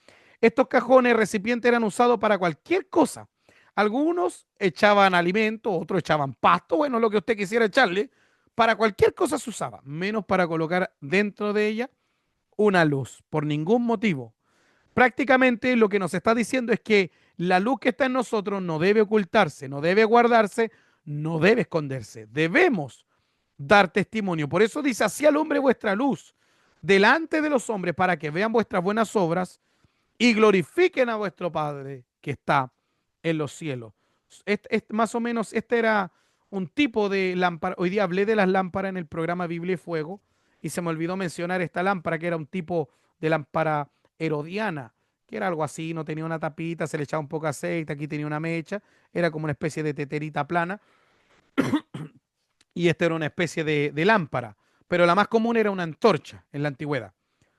Estos cajones, recipientes eran usados para cualquier cosa. Algunos echaban alimento, otros echaban pasto, bueno, lo que usted quisiera echarle. Para cualquier cosa se usaba, menos para colocar dentro de ella una luz, por ningún motivo. Prácticamente lo que nos está diciendo es que la luz que está en nosotros no debe ocultarse, no debe guardarse, no debe esconderse. Debemos dar testimonio. Por eso dice, así alumbre vuestra luz delante de los hombres para que vean vuestras buenas obras y glorifiquen a vuestro Padre que está en los cielos. Más o menos este era un tipo de lámpara. Hoy día hablé de las lámparas en el programa Biblia y Fuego y se me olvidó mencionar esta lámpara que era un tipo de lámpara herodiana, que era algo así, no tenía una tapita, se le echaba un poco de aceite, aquí tenía una mecha, era como una especie de teterita plana y esta era una especie de lámpara, pero la más común era una antorcha en la antigüedad.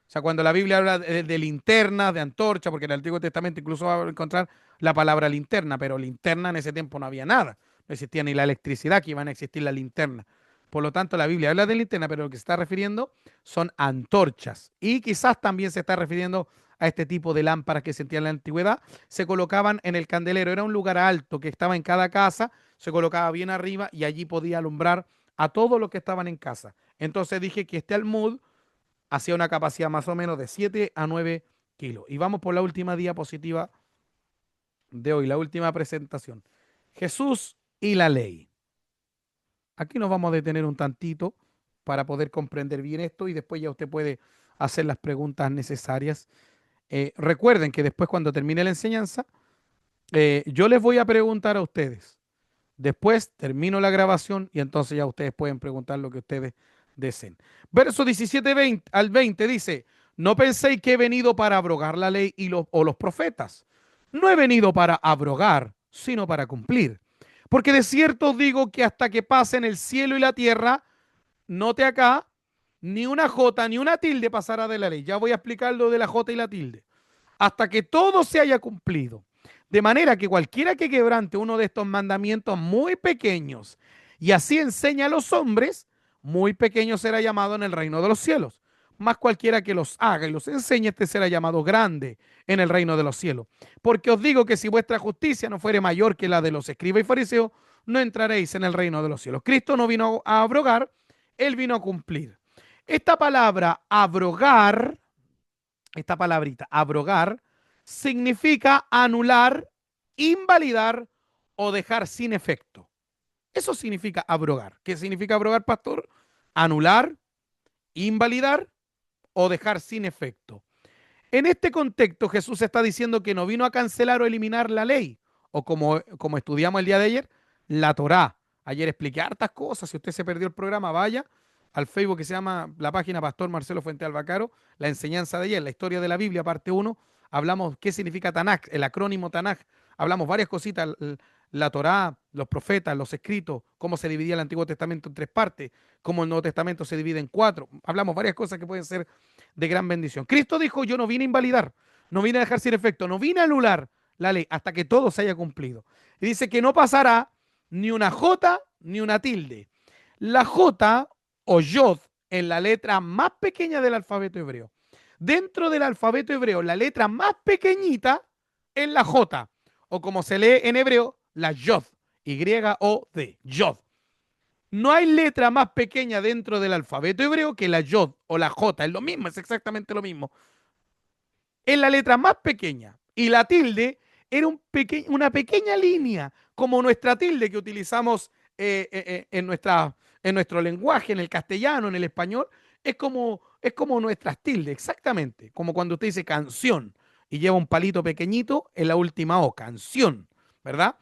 O sea, cuando la Biblia habla de linterna, de antorcha, porque en el Antiguo Testamento incluso va a encontrar la palabra linterna, pero linterna en ese tiempo no había nada. No existía ni la electricidad que iban a existir la linterna. Por lo tanto, la Biblia habla de linterna, pero lo que se está refiriendo son antorchas. Y quizás también se está refiriendo a este tipo de lámparas que se sentían en la antigüedad. Se colocaban en el candelero. Era un lugar alto que estaba en cada casa, se colocaba bien arriba y allí podía alumbrar a todos los que estaban en casa. Entonces dije que este almud hacía una capacidad más o menos de 7 a 9 kilos. Y vamos por la última diapositiva de hoy, la última presentación. Jesús y la ley. Aquí nos vamos a detener un tantito para poder comprender bien esto y después ya usted puede hacer las preguntas necesarias. Recuerden que después cuando termine la enseñanza, yo les voy a preguntar a ustedes. Después termino la grabación y entonces ya ustedes pueden preguntar lo que ustedes deseen. Verso 17 al 20 dice, no penséis que he venido para abrogar la ley o los profetas. No he venido para abrogar, sino para cumplir. Porque de cierto os digo que hasta que pasen el cielo y la tierra, note acá, ni una jota ni una tilde pasará de la ley. Ya voy a explicar lo de la jota y la tilde. Hasta que todo se haya cumplido. De manera que cualquiera que quebrante uno de estos mandamientos muy pequeños y así enseña a los hombres, muy pequeño será llamado en el reino de los cielos. Mas cualquiera que los haga y los enseñe, este será llamado grande en el reino de los cielos. Porque os digo que si vuestra justicia no fuere mayor que la de los escribas y fariseos, no entraréis en el reino de los cielos. Cristo no vino a abrogar, Él vino a cumplir. Esta palabra abrogar, esta palabrita abrogar, significa anular, invalidar o dejar sin efecto. Eso significa abrogar. ¿Qué significa abrogar, pastor? Anular, invalidar o dejar sin efecto. En este contexto, Jesús está diciendo que no vino a cancelar o eliminar la ley, o como estudiamos el día de ayer, la Torá. Ayer expliqué hartas cosas. Si usted se perdió el programa, vaya al Facebook que se llama la página Pastor Marcelo Fuente Albacaro, la enseñanza de ayer, la historia de la Biblia, parte 1. Hablamos qué significa Tanaj, el acrónimo Tanaj. Hablamos varias cositas, la Torá, los profetas, los escritos, cómo se dividía el Antiguo Testamento en 3 partes, cómo el Nuevo Testamento se divide en 4. Hablamos varias cosas que pueden ser de gran bendición. Cristo dijo, yo no vine a invalidar, no vine a dejar sin efecto, no vine a anular la ley hasta que todo se haya cumplido. Y dice que no pasará ni una jota ni una tilde. La jota o yod en la letra más pequeña del alfabeto hebreo. Dentro del alfabeto hebreo, la letra más pequeñita es la jota, o como se lee en hebreo, la yod, Y-O-D, yod. No hay letra más pequeña dentro del alfabeto hebreo que la yod o la jota. Es lo mismo, es exactamente lo mismo. Es la letra más pequeña. Y la tilde era una pequeña línea, como nuestra tilde que utilizamos en nuestro lenguaje, en el castellano, en el español. Es como nuestras tildes, exactamente. Como cuando usted dice canción y lleva un palito pequeñito en la última O, canción, ¿verdad?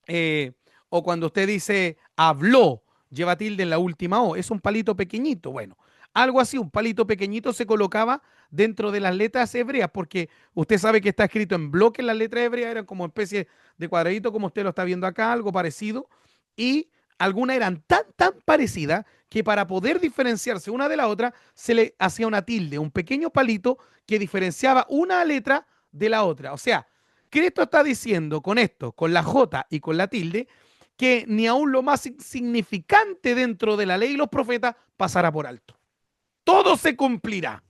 Eh, o cuando usted dice habló, lleva tilde en la última O, es un palito pequeñito. Bueno, algo así, un palito pequeñito se colocaba dentro de las letras hebreas, porque usted sabe que está escrito en bloque, las letras hebreas eran como especie de cuadradito, como usted lo está viendo acá, algo parecido, y algunas eran tan parecidas que para poder diferenciarse una de la otra, se le hacía una tilde, un pequeño palito que diferenciaba una letra de la otra. O sea, Cristo está diciendo con esto, con la J y con la tilde, que ni aun lo más insignificante dentro de la ley y los profetas pasará por alto. Todo se cumplirá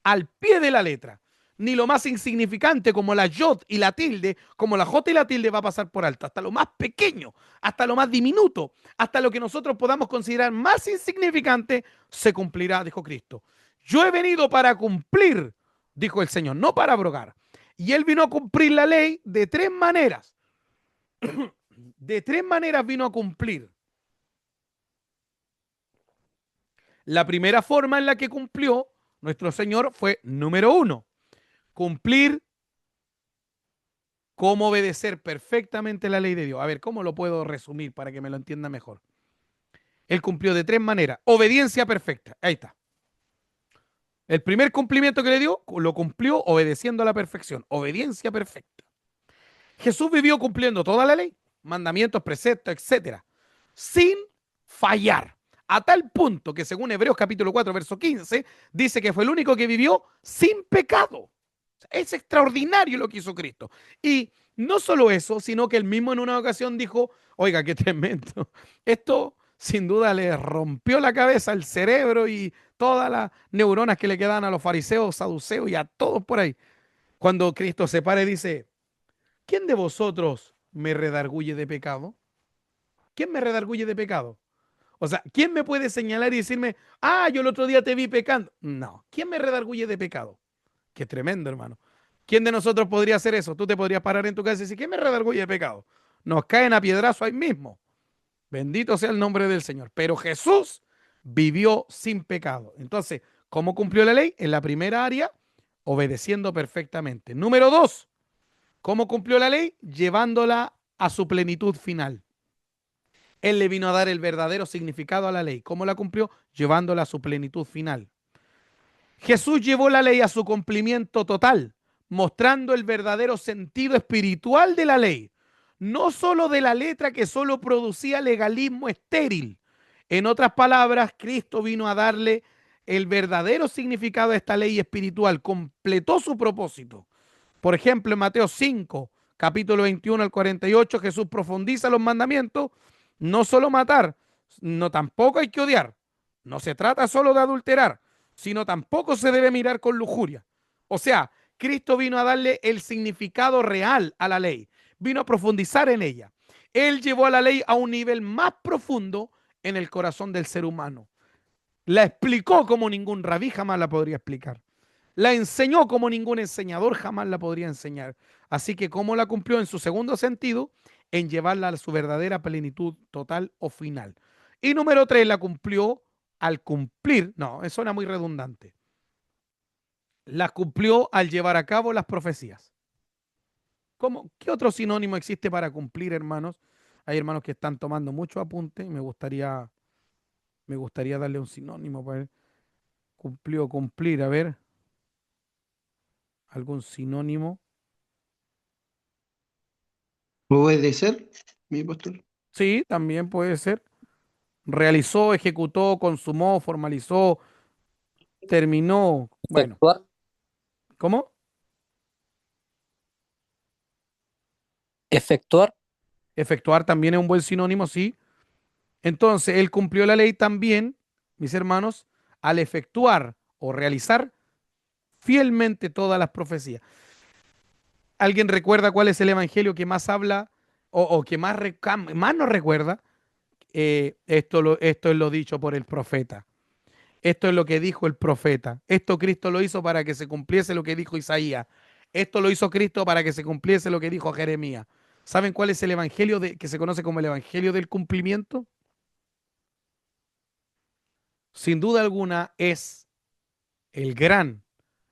al pie de la letra. Ni lo más insignificante como la yod y la tilde, como la j y la tilde va a pasar por alto. Hasta lo más pequeño, hasta lo más diminuto, hasta lo que nosotros podamos considerar más insignificante, se cumplirá, dijo Cristo. Yo he venido para cumplir, dijo el Señor, no para abrogar. Y Él vino a cumplir la ley de 3 maneras. De 3 maneras vino a cumplir. La primera forma en la que cumplió nuestro Señor fue, número 1, cumplir cómo obedecer perfectamente la ley de Dios. A ver, ¿cómo lo puedo resumir para que me lo entienda mejor? Él cumplió de 3 maneras. Obediencia perfecta. Ahí está. El primer cumplimiento que le dio, lo cumplió obedeciendo a la perfección. Obediencia perfecta. Jesús vivió cumpliendo toda la ley, mandamientos, preceptos, etcétera, sin fallar. A tal punto que según Hebreos capítulo 4, verso 15, dice que fue el único que vivió sin pecado. Es extraordinario lo que hizo Cristo. Y no solo eso, sino que él mismo en una ocasión dijo, oiga, qué tremendo. Esto sin duda le rompió la cabeza, el cerebro y todas las neuronas que le quedan a los fariseos, saduceos y a todos por ahí. Cuando Cristo se para y dice, ¿quién de vosotros me redarguye de pecado? ¿Quién me redarguye de pecado? O sea, ¿quién me puede señalar y decirme, yo el otro día te vi pecando? No, ¿quién me redarguye de pecado? Qué tremendo, hermano. ¿Quién de nosotros podría hacer eso? Tú te podrías parar en tu casa y decir, ¿quién me redarguye de pecado? Nos caen a piedrazo ahí mismo. Bendito sea el nombre del Señor. Pero Jesús vivió sin pecado. Entonces, ¿cómo cumplió la ley? En la primera área, obedeciendo perfectamente. Número 2, ¿cómo cumplió la ley? Llevándola a su plenitud final. Él le vino a dar el verdadero significado a la ley. ¿Cómo la cumplió? Llevándola a su plenitud final. Jesús llevó la ley a su cumplimiento total, mostrando el verdadero sentido espiritual de la ley, no solo de la letra que solo producía legalismo estéril. En otras palabras, Cristo vino a darle el verdadero significado a esta ley espiritual, completó su propósito. Por ejemplo, en Mateo 5, capítulo 21 al 48, Jesús profundiza los mandamientos, no solo matar, no tampoco hay que odiar, no se trata solo de adulterar, sino tampoco se debe mirar con lujuria. O sea, Cristo vino a darle el significado real a la ley, vino a profundizar en ella. Él llevó a la ley a un nivel más profundo en el corazón del ser humano. La explicó como ningún rabí jamás la podría explicar. La enseñó como ningún enseñador jamás la podría enseñar. Así que cómo la cumplió en su segundo sentido, en llevarla a su verdadera plenitud total o final. Y número tres, la cumplió al cumplir, no, eso suena muy redundante. La cumplió al llevar a cabo las profecías. ¿Cómo? ¿Qué otro sinónimo existe para cumplir, hermanos? Hay hermanos que están tomando mucho apunte y me gustaría darle un sinónimo para ver. Cumplió, cumplir, a ver, algún sinónimo. Puede ser, mi pastor. Sí, también puede ser. Realizó, ejecutó, consumó, formalizó, terminó. Bueno, Efectuar, ¿cómo? efectuar, Efectuar también es un buen sinónimo, sí. Entonces, él cumplió la ley también, mis hermanos, al efectuar o realizar fielmente todas las profecías. ¿Alguien recuerda cuál es el evangelio que más habla o que más nos recuerda? Esto es lo dicho por el profeta. Esto es lo que dijo el profeta. Esto Cristo lo hizo para que se cumpliese lo que dijo Isaías. Esto lo hizo Cristo para que se cumpliese lo que dijo Jeremías. ¿Saben cuál es el evangelio que se conoce como el evangelio del cumplimiento? Sin duda alguna es el gran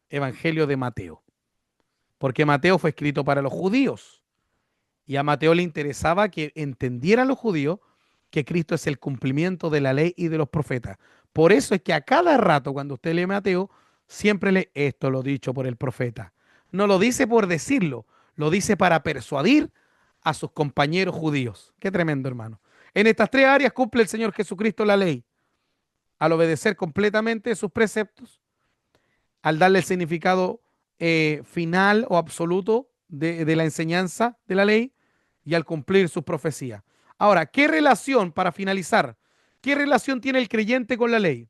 evangelio de Mateo. Porque Mateo fue escrito para los judíos. Y a Mateo le interesaba que entendieran los judíos que Cristo es el cumplimiento de la ley y de los profetas. Por eso es que a cada rato cuando usted lee Mateo, siempre lee esto lo dicho por el profeta. No lo dice por decirlo, lo dice para persuadir a sus compañeros judíos. Qué tremendo, hermano. En estas tres áreas cumple el Señor Jesucristo la ley. Al obedecer completamente sus preceptos, al darle el significado final o absoluto de la enseñanza de la ley y al cumplir sus profecías. Ahora, ¿qué relación, para finalizar, qué relación tiene el creyente con la ley?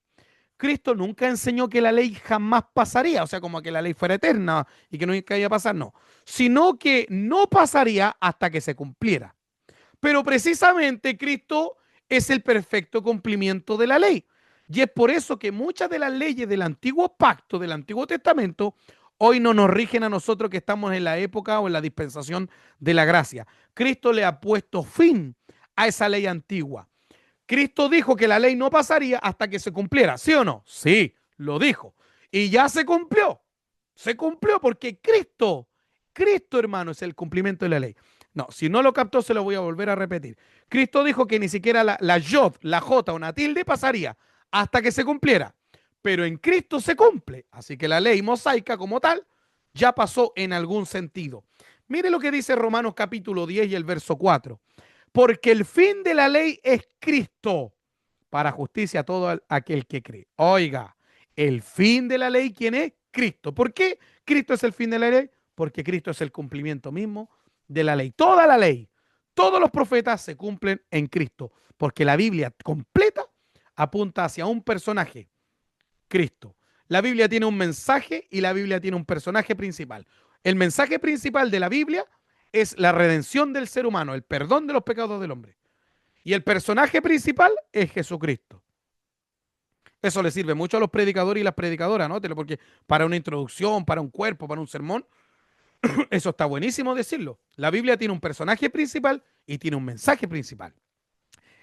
Cristo nunca enseñó que la ley jamás pasaría, o sea, como que la ley fuera eterna y que nunca iba a pasar, no, sino que no pasaría hasta que se cumpliera. Pero precisamente Cristo es el perfecto cumplimiento de la ley. Y es por eso que muchas de las leyes del antiguo pacto, del Antiguo Testamento, hoy no nos rigen a nosotros que estamos en la época o en la dispensación de la gracia. Cristo le ha puesto fin a esa ley antigua. Cristo dijo que la ley no pasaría hasta que se cumpliera, ¿sí o no? Sí, lo dijo. Y ya se cumplió. Se cumplió porque Cristo hermano, es el cumplimiento de la ley. No, si no lo captó, se lo voy a volver a repetir. Cristo dijo que ni siquiera la yod, la jota o una tilde pasaría hasta que se cumpliera. Pero en Cristo se cumple. Así que la ley mosaica como tal ya pasó en algún sentido. Mire lo que dice Romanos capítulo 10 y el verso 4. Porque el fin de la ley es Cristo para justicia a todo aquel que cree. Oiga, el fin de la ley, ¿quién es? Cristo. ¿Por qué Cristo es el fin de la ley? Porque Cristo es el cumplimiento mismo de la ley. Toda la ley, todos los profetas se cumplen en Cristo, porque la Biblia completa apunta hacia un personaje, Cristo. La Biblia tiene un mensaje y la Biblia tiene un personaje principal. El mensaje principal de la Biblia es la redención del ser humano, el perdón de los pecados del hombre. Y el personaje principal es Jesucristo. Eso le sirve mucho a los predicadores y las predicadoras, ¿no? Porque para una introducción, para un cuerpo, para un sermón, eso está buenísimo decirlo. La Biblia tiene un personaje principal y tiene un mensaje principal.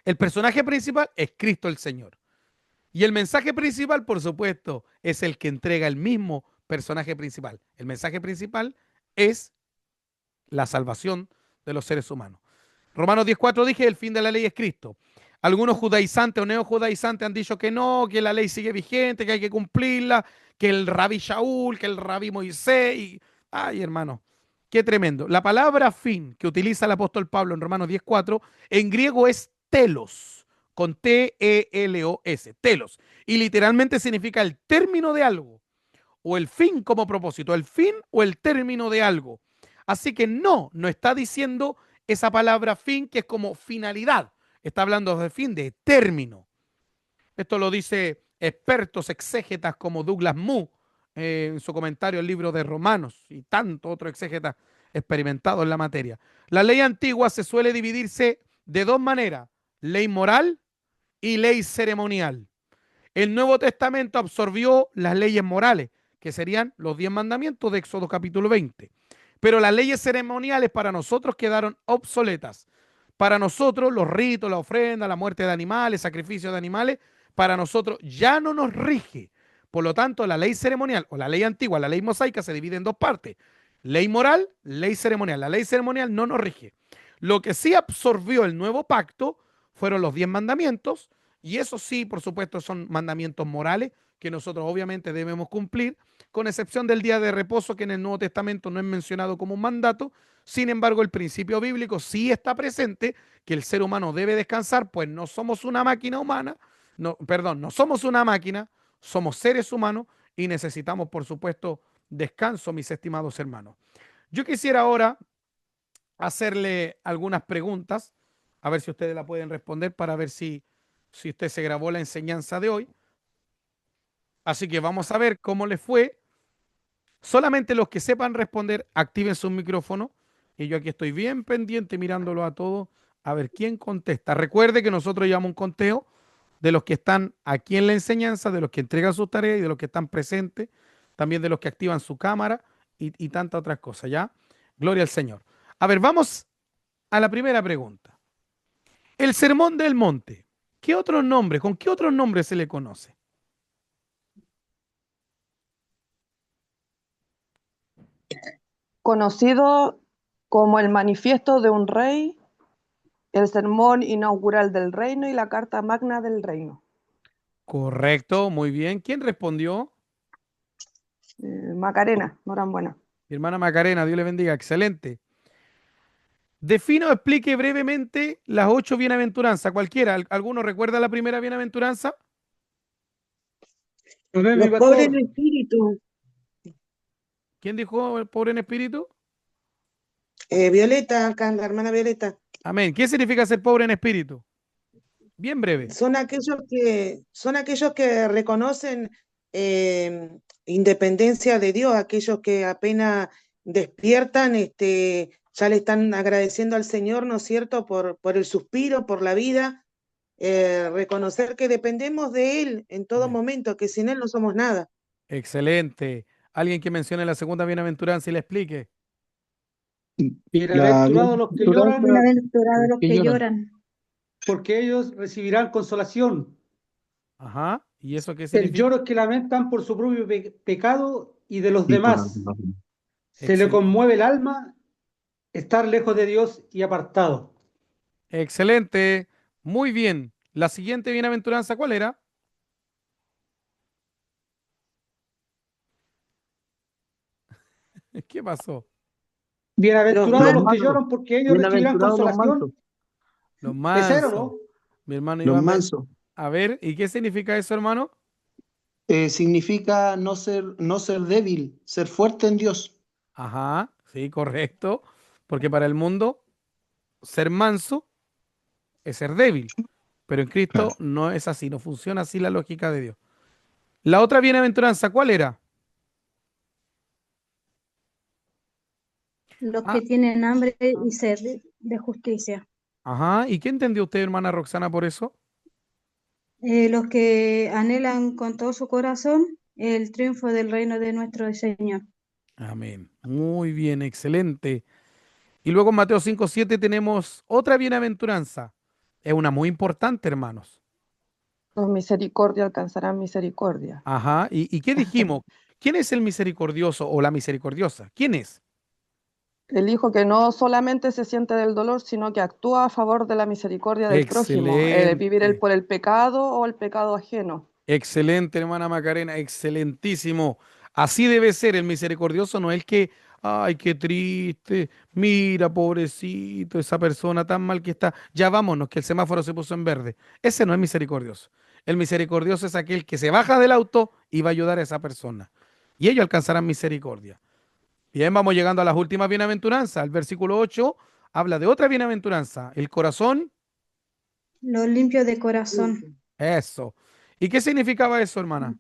El personaje principal es Cristo el Señor. Y el mensaje principal, por supuesto, es el que entrega el mismo personaje principal. El mensaje principal es la salvación de los seres humanos. Romanos 10:4 dije, el fin de la ley es Cristo. Algunos judaizantes o neojudaizantes han dicho que no, que la ley sigue vigente, que hay que cumplirla, que el rabí Shaul, que el rabí Moisés. Ay, hermano, qué tremendo. La palabra fin que utiliza el apóstol Pablo en Romanos 10:4 en griego es telos, con T-E-L-O-S, telos. Y literalmente significa el término de algo, o el fin como propósito, el fin o el término de algo. Así que no está diciendo esa palabra fin que es como finalidad. Está hablando de fin, de término. Esto lo dice expertos exégetas como Douglas Moo en su comentario al libro de Romanos y tanto otro exégeta experimentado en la materia. La ley antigua se suele dividirse de dos maneras, ley moral y ley ceremonial. El Nuevo Testamento absorbió las leyes morales, que serían los 10 mandamientos de Éxodo capítulo 20. Pero las leyes ceremoniales para nosotros quedaron obsoletas. Para nosotros los ritos, la ofrenda, la muerte de animales, sacrificio de animales, para nosotros ya no nos rige. Por lo tanto, la ley ceremonial o la ley antigua, la ley mosaica, se divide en dos partes. Ley moral, ley ceremonial. La ley ceremonial no nos rige. Lo que sí absorbió el nuevo pacto fueron los 10 mandamientos, y eso sí, por supuesto, son mandamientos morales que nosotros obviamente debemos cumplir, con excepción del día de reposo, que en el Nuevo Testamento no es mencionado como un mandato. Sin embargo, el principio bíblico sí está presente, que el ser humano debe descansar, pues no somos una máquina humana, no, perdón, no somos una máquina, somos seres humanos y necesitamos, por supuesto, descanso, mis estimados hermanos. Yo quisiera ahora hacerle algunas preguntas, a ver si ustedes la pueden responder para ver si usted se grabó la enseñanza de hoy. Así que vamos a ver cómo le fue. Solamente los que sepan responder, activen su micrófono. Y yo aquí estoy bien pendiente mirándolo a todos a ver quién contesta. Recuerde que nosotros llevamos un conteo de los que están aquí en la enseñanza, de los que entregan sus tareas y de los que están presentes, también de los que activan su cámara y tantas otras cosas, ¿ya? Gloria al Señor. A ver, vamos a la primera pregunta. El Sermón del Monte, ¿qué otros nombres, con qué otros nombres se le conoce? Conocido como el Manifiesto de un Rey, el Sermón Inaugural del Reino y la Carta Magna del Reino. Correcto, muy bien. ¿Quién respondió? Macarena, Norambuena. Mi hermana Macarena, Dios le bendiga, excelente. Defino o explique brevemente las 8 bienaventuranzas, cualquiera. ¿Alguno recuerda la primera bienaventuranza? Amén, mi Los pobres pastor. en espíritu. ¿Quién dijo el pobre en espíritu? Violeta, acá la hermana Violeta. Amén. ¿Qué significa ser pobre en espíritu? Bien breve. Son aquellos que reconocen independencia de Dios, aquellos que apenas despiertan, ya le están agradeciendo al Señor, ¿no es cierto?, por el suspiro, por la vida, reconocer que dependemos de Él en todo Amén. momento, que sin Él no somos nada. Excelente. ¿Alguien que mencione la segunda bienaventuranza y le explique? La Bienaventurados los que bienaventuranza lloran, de Bienaventurados los los que que lloran. lloran, porque ellos recibirán consolación. Ajá. ¿Y eso qué El significa? lloro es que lamentan por su propio pecado y de los Y por los demás. demás. Se le Excelente. conmueve el alma estar lejos de Dios y apartado. Excelente. Muy bien. La siguiente bienaventuranza, ¿cuál era? ¿Qué pasó? Los Bienaventurados Los los que mansos, mansos. lloran, porque ellos recibirán Bienaventurados los mansos. consolación. Los ¿Es cero, mansos. no? Mi hermano Los Iván, mansos. a ver, ¿y qué significa eso, hermano? Significa no ser débil, ser fuerte en Dios. Ajá, sí, correcto. Porque para el mundo, ser manso es ser débil. Pero en Claro. Cristo no es así, no funciona así la lógica de Dios. La otra bienaventuranza, ¿cuál era? los Ah, que tienen hambre y sed de justicia, ajá. ¿Y qué entendió usted, hermana Roxana, por eso? los que anhelan con todo su corazón el triunfo del reino de nuestro Señor. Amén. Muy bien, excelente. Y luego en Mateo 5:7 tenemos otra bienaventuranza. Es una muy importante, hermanos. Los misericordia alcanzarán misericordia. Ajá. ¿Y qué dijimos? ¿Quién es el misericordioso o la misericordiosa? ¿Quién es? El hijo que no solamente se siente del dolor, sino que actúa a favor de la misericordia del prójimo, vivir Excelente. por el pecado o el pecado ajeno. Excelente, hermana Macarena, excelentísimo. Así debe ser, el misericordioso no es el que, ay, qué triste, mira, pobrecito, esa persona tan mal que está, ya vámonos, que el semáforo se puso en verde. Ese no es misericordioso. El misericordioso es aquel que se baja del auto y va a ayudar a esa persona. Y ellos alcanzarán misericordia. Bien, vamos llegando a las últimas bienaventuranzas. El versículo 8 habla de otra bienaventuranza, el corazón, Los limpios de corazón, eso. ¿Y qué significaba eso, hermana?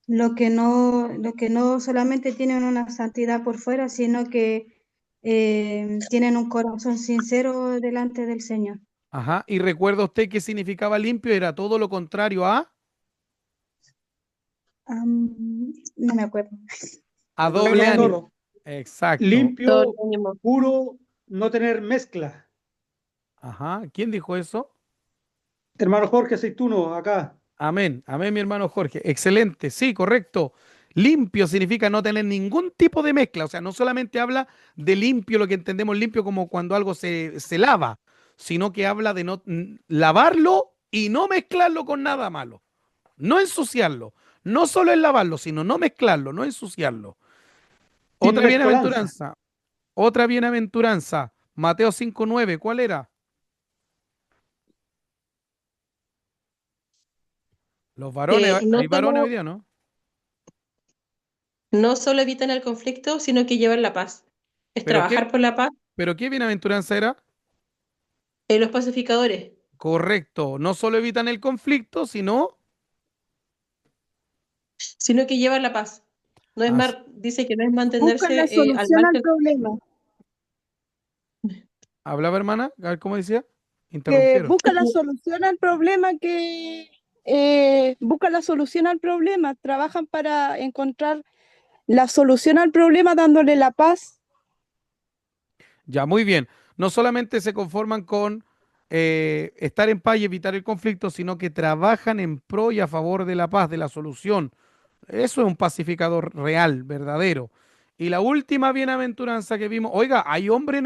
los que no solamente tienen una santidad por fuera, sino que tienen un corazón sincero delante del Señor. Ajá. ¿Y recuerda usted qué significaba limpio? Era todo lo contrario No me acuerdo. a Lo doble mismo ánimo. todo. Exacto. Todo Limpio, lo mismo. puro, no tener mezcla. Ajá. ¿Quién dijo eso? Hermano Jorge Aceituno, acá. Amén. Amén, mi hermano Jorge. Excelente. Sí, correcto. Limpio significa no tener ningún tipo de mezcla. O sea, no solamente habla de limpio, lo que entendemos limpio como cuando algo se lava, sino que habla de no lavarlo y no mezclarlo con nada malo. No ensuciarlo. No solo es lavarlo, sino no mezclarlo, no ensuciarlo. Sin Otra mezcolanza. bienaventuranza. Otra bienaventuranza. Mateo 5:9. ¿Cuál era? Los varones, Que no hay varones hoy solo, día, ¿no? no solo evitan el conflicto, sino que llevan la paz. Es Pero qué, trabajar por la paz pero qué bienaventuranza era. en los pacificadores, Correcto. No solo evitan el conflicto, sino. sino que llevan la paz. No es as- dice que no es Buscan la mantenerse al solución al margen. problema, ¿Hablaba, hermana? A ver cómo decía. que Interrumpieron. busca la solución al problema, busca la solución al problema, trabajan para encontrar la solución al problema dándole la paz. Ya, muy bien. No solamente se conforman con estar en paz y evitar el conflicto, sino que trabajan en pro y a favor de la paz, de la solución. Eso es un pacificador real, verdadero. Y la última bienaventuranza que vimos, oiga, ¿hay hombre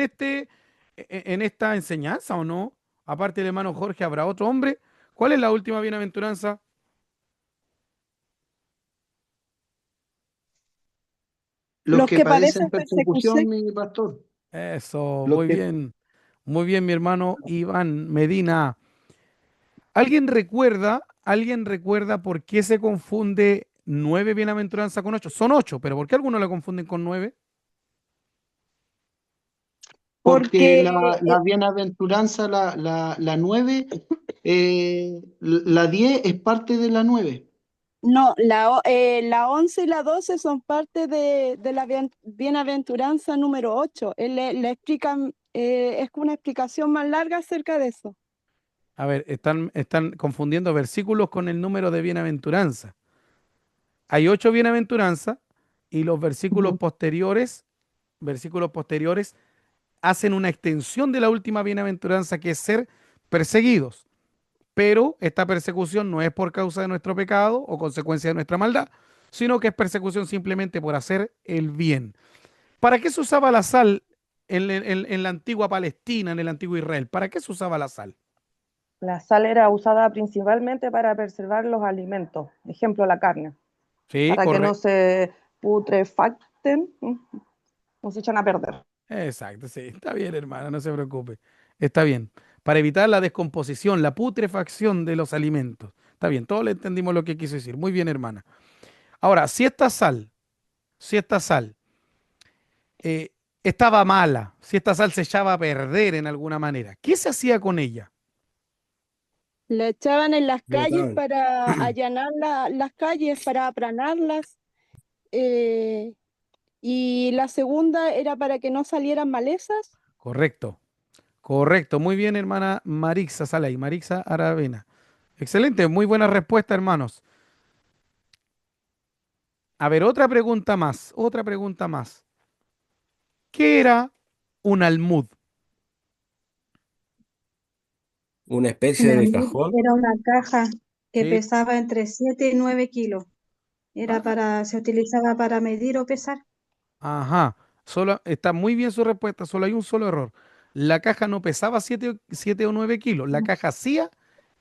en esta enseñanza o no? Aparte del hermano Jorge, ¿habrá otro hombre? ¿Cuál es la última bienaventuranza? Los Los que que padecen padecen persecución, persecución, mi pastor. Eso, Los muy que bien. Muy bien, mi hermano Iván Medina. ¿Alguien recuerda por qué se confunde 9 bienaventuranzas con 8? Son 8, pero ¿por qué algunos la confunden con 9? Porque porque la bienaventuranza, la 9, la 10 es parte de la 9. no, la 11 y la 12 son parte de la bienaventuranza número 8. Él le explican, es una explicación más larga acerca de eso. A ver, están confundiendo versículos con el número de bienaventuranza. Hay 8 bienaventuranzas y los versículos posteriores hacen una extensión de la última bienaventuranza que es ser perseguidos. Pero esta persecución no es por causa de nuestro pecado o consecuencia de nuestra maldad, sino que es persecución simplemente por hacer el bien. ¿Para qué se usaba la sal en la antigua Palestina, en el antiguo Israel? ¿Para qué se usaba la sal? La sal era usada principalmente para preservar los alimentos, ejemplo la carne, Sí, para que no correcto. se putrefacten, no se echan a perder. Exacto, sí. Está bien, hermana, no se preocupe. Está bien. Para evitar la descomposición, la putrefacción de los alimentos. Está bien, todos le entendimos lo que quiso decir. Muy bien, hermana. Ahora, si esta sal eh, estaba mala, si esta sal se echaba a perder en alguna manera, ¿qué se hacía con ella? La echaban en las calles Botaban. para allanar las calles, para aplanarlas. eh, y la segunda era para que no salieran malezas. Correcto, correcto. Muy bien, hermana Marixa Salay, Marixa Aravena. Excelente, muy buena respuesta, hermanos. A ver, otra pregunta más, otra pregunta más. ¿Qué era un almud? Una Un especie de almud cajón. era una caja que Sí. pesaba entre 7 y 9 kilos. Ah, Se utilizaba para medir o pesar. ajá. Solo, está muy bien su respuesta, solo hay un solo error. La caja no pesaba 7 o 9 kilos, la No, caja hacía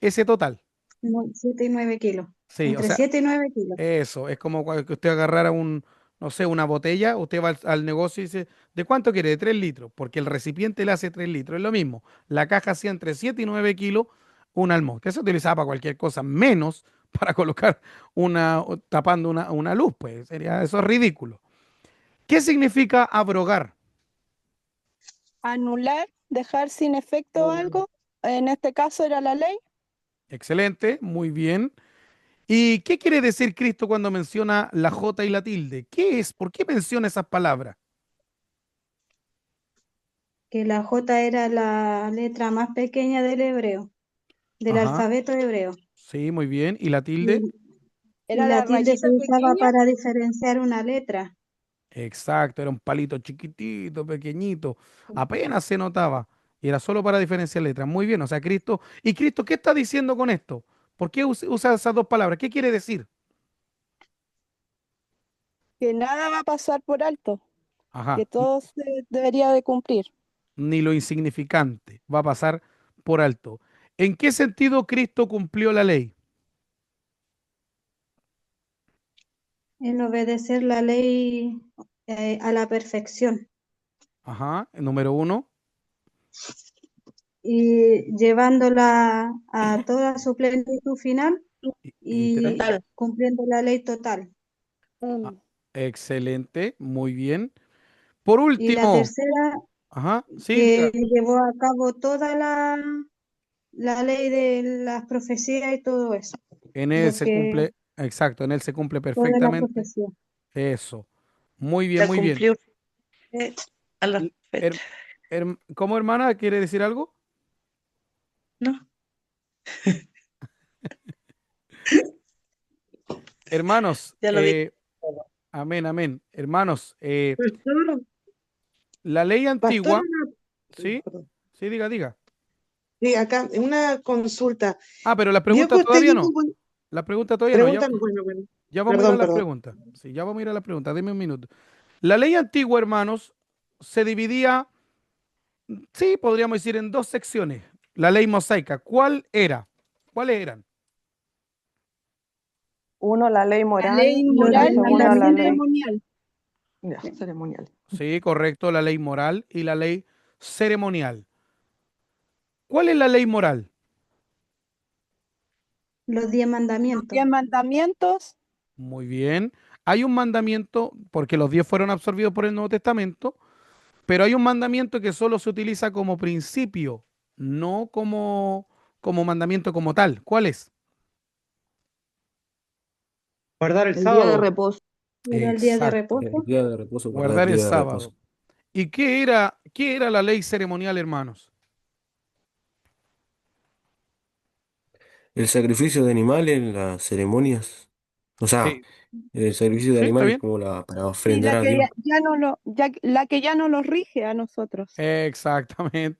ese total. no, 7 y 9 kilos. Sí, o Entre sea, 7 y 9 kilos. eso, es como que usted agarrara no sé, una botella, usted va al negocio y dice, ¿de cuánto quiere? De 3 litros, porque el recipiente le hace 3 litros. Es lo mismo. La caja hacía entre 7 y 9 kilos un almón, que se utilizaba para cualquier cosa, menos para colocar tapando una luz, pues eso es ridículo. ¿Qué significa abrogar? Anular, dejar sin efecto algo, en este caso era la ley. Excelente, muy bien. ¿Y qué quiere decir Cristo cuando menciona la J y la tilde? ¿Qué es? ¿Por qué menciona esas palabras? que la J era la letra más pequeña del hebreo, del Ajá, alfabeto hebreo. sí, muy bien. ¿Y la tilde? Y, Era y la la tilde se rayita usaba pequeña. para diferenciar una letra. Exacto, era un palito chiquitito, pequeñito, apenas se notaba. Y era solo para diferenciar letras. Muy bien, o sea, Cristo. ¿Y Cristo qué está diciendo con esto? ¿Por qué usa esas dos palabras? ¿Qué quiere decir? Que nada va a pasar por alto, Ajá, que todo se debería de cumplir. ni lo insignificante va a pasar por alto. ¿En qué sentido Cristo cumplió la ley? En obedecer la ley a la perfección Ajá, número uno. y llevándola a toda su plenitud final Y tres. y Total. cumpliendo la ley total. Ah, excelente, muy bien. Por Y la último, tercera, ajá, sí, que diga, llevó a cabo toda la ley de las profecías y todo eso, en él lo se que cumple, exacto, en él se cumple toda la perfectamente profecía. eso. Muy bien, Se muy bien. cumplió a la L- fecha. ¿Cómo hermana quiere decir algo? ¿No? Hermanos, Ya lo dije. amén, amén. Hermanos, Pastor, la ley pastor, antigua, ¿sí? perdón. Sí, diga, diga. Sí, acá una consulta. Ah, pero la Yo pregunta que usted todavía dijo, no. La pregunta todavía no. Ya, preguntan, bueno, ya vamos a ir a perdón, las perdón. preguntas. Sí, ya vamos a ir a las preguntas. Deme un minuto. La ley antigua, hermanos, se dividía, sí, podríamos decir, en dos secciones. La ley mosaica. ¿Cuál era? ¿Cuáles eran? Uno, la ley La moral ley y la moral y la segunda, la ley ceremonial. ceremonial. Sí, correcto, la ley moral y la ley ceremonial. ¿Cuál es la ley moral? Los 10 Los mandamientos. 10 mandamientos. Muy bien. Hay un mandamiento, porque los 10 fueron absorbidos por el Nuevo Testamento, pero hay un mandamiento que solo se utiliza como principio, no como mandamiento como tal. ¿Cuál es? Guardar el El día de sábado. reposo. Era el día de Exacto, reposo. El día de reposo, guardar el guardar el día de reposo. sábado. ¿Y qué era la ley ceremonial, hermanos? El sacrificio de animales en las ceremonias. O sea, Sí, el sacrificio de sí, está animales bien. como para Sí, ofrendar la a que Dios. ya no lo rige a nosotros. Exactamente.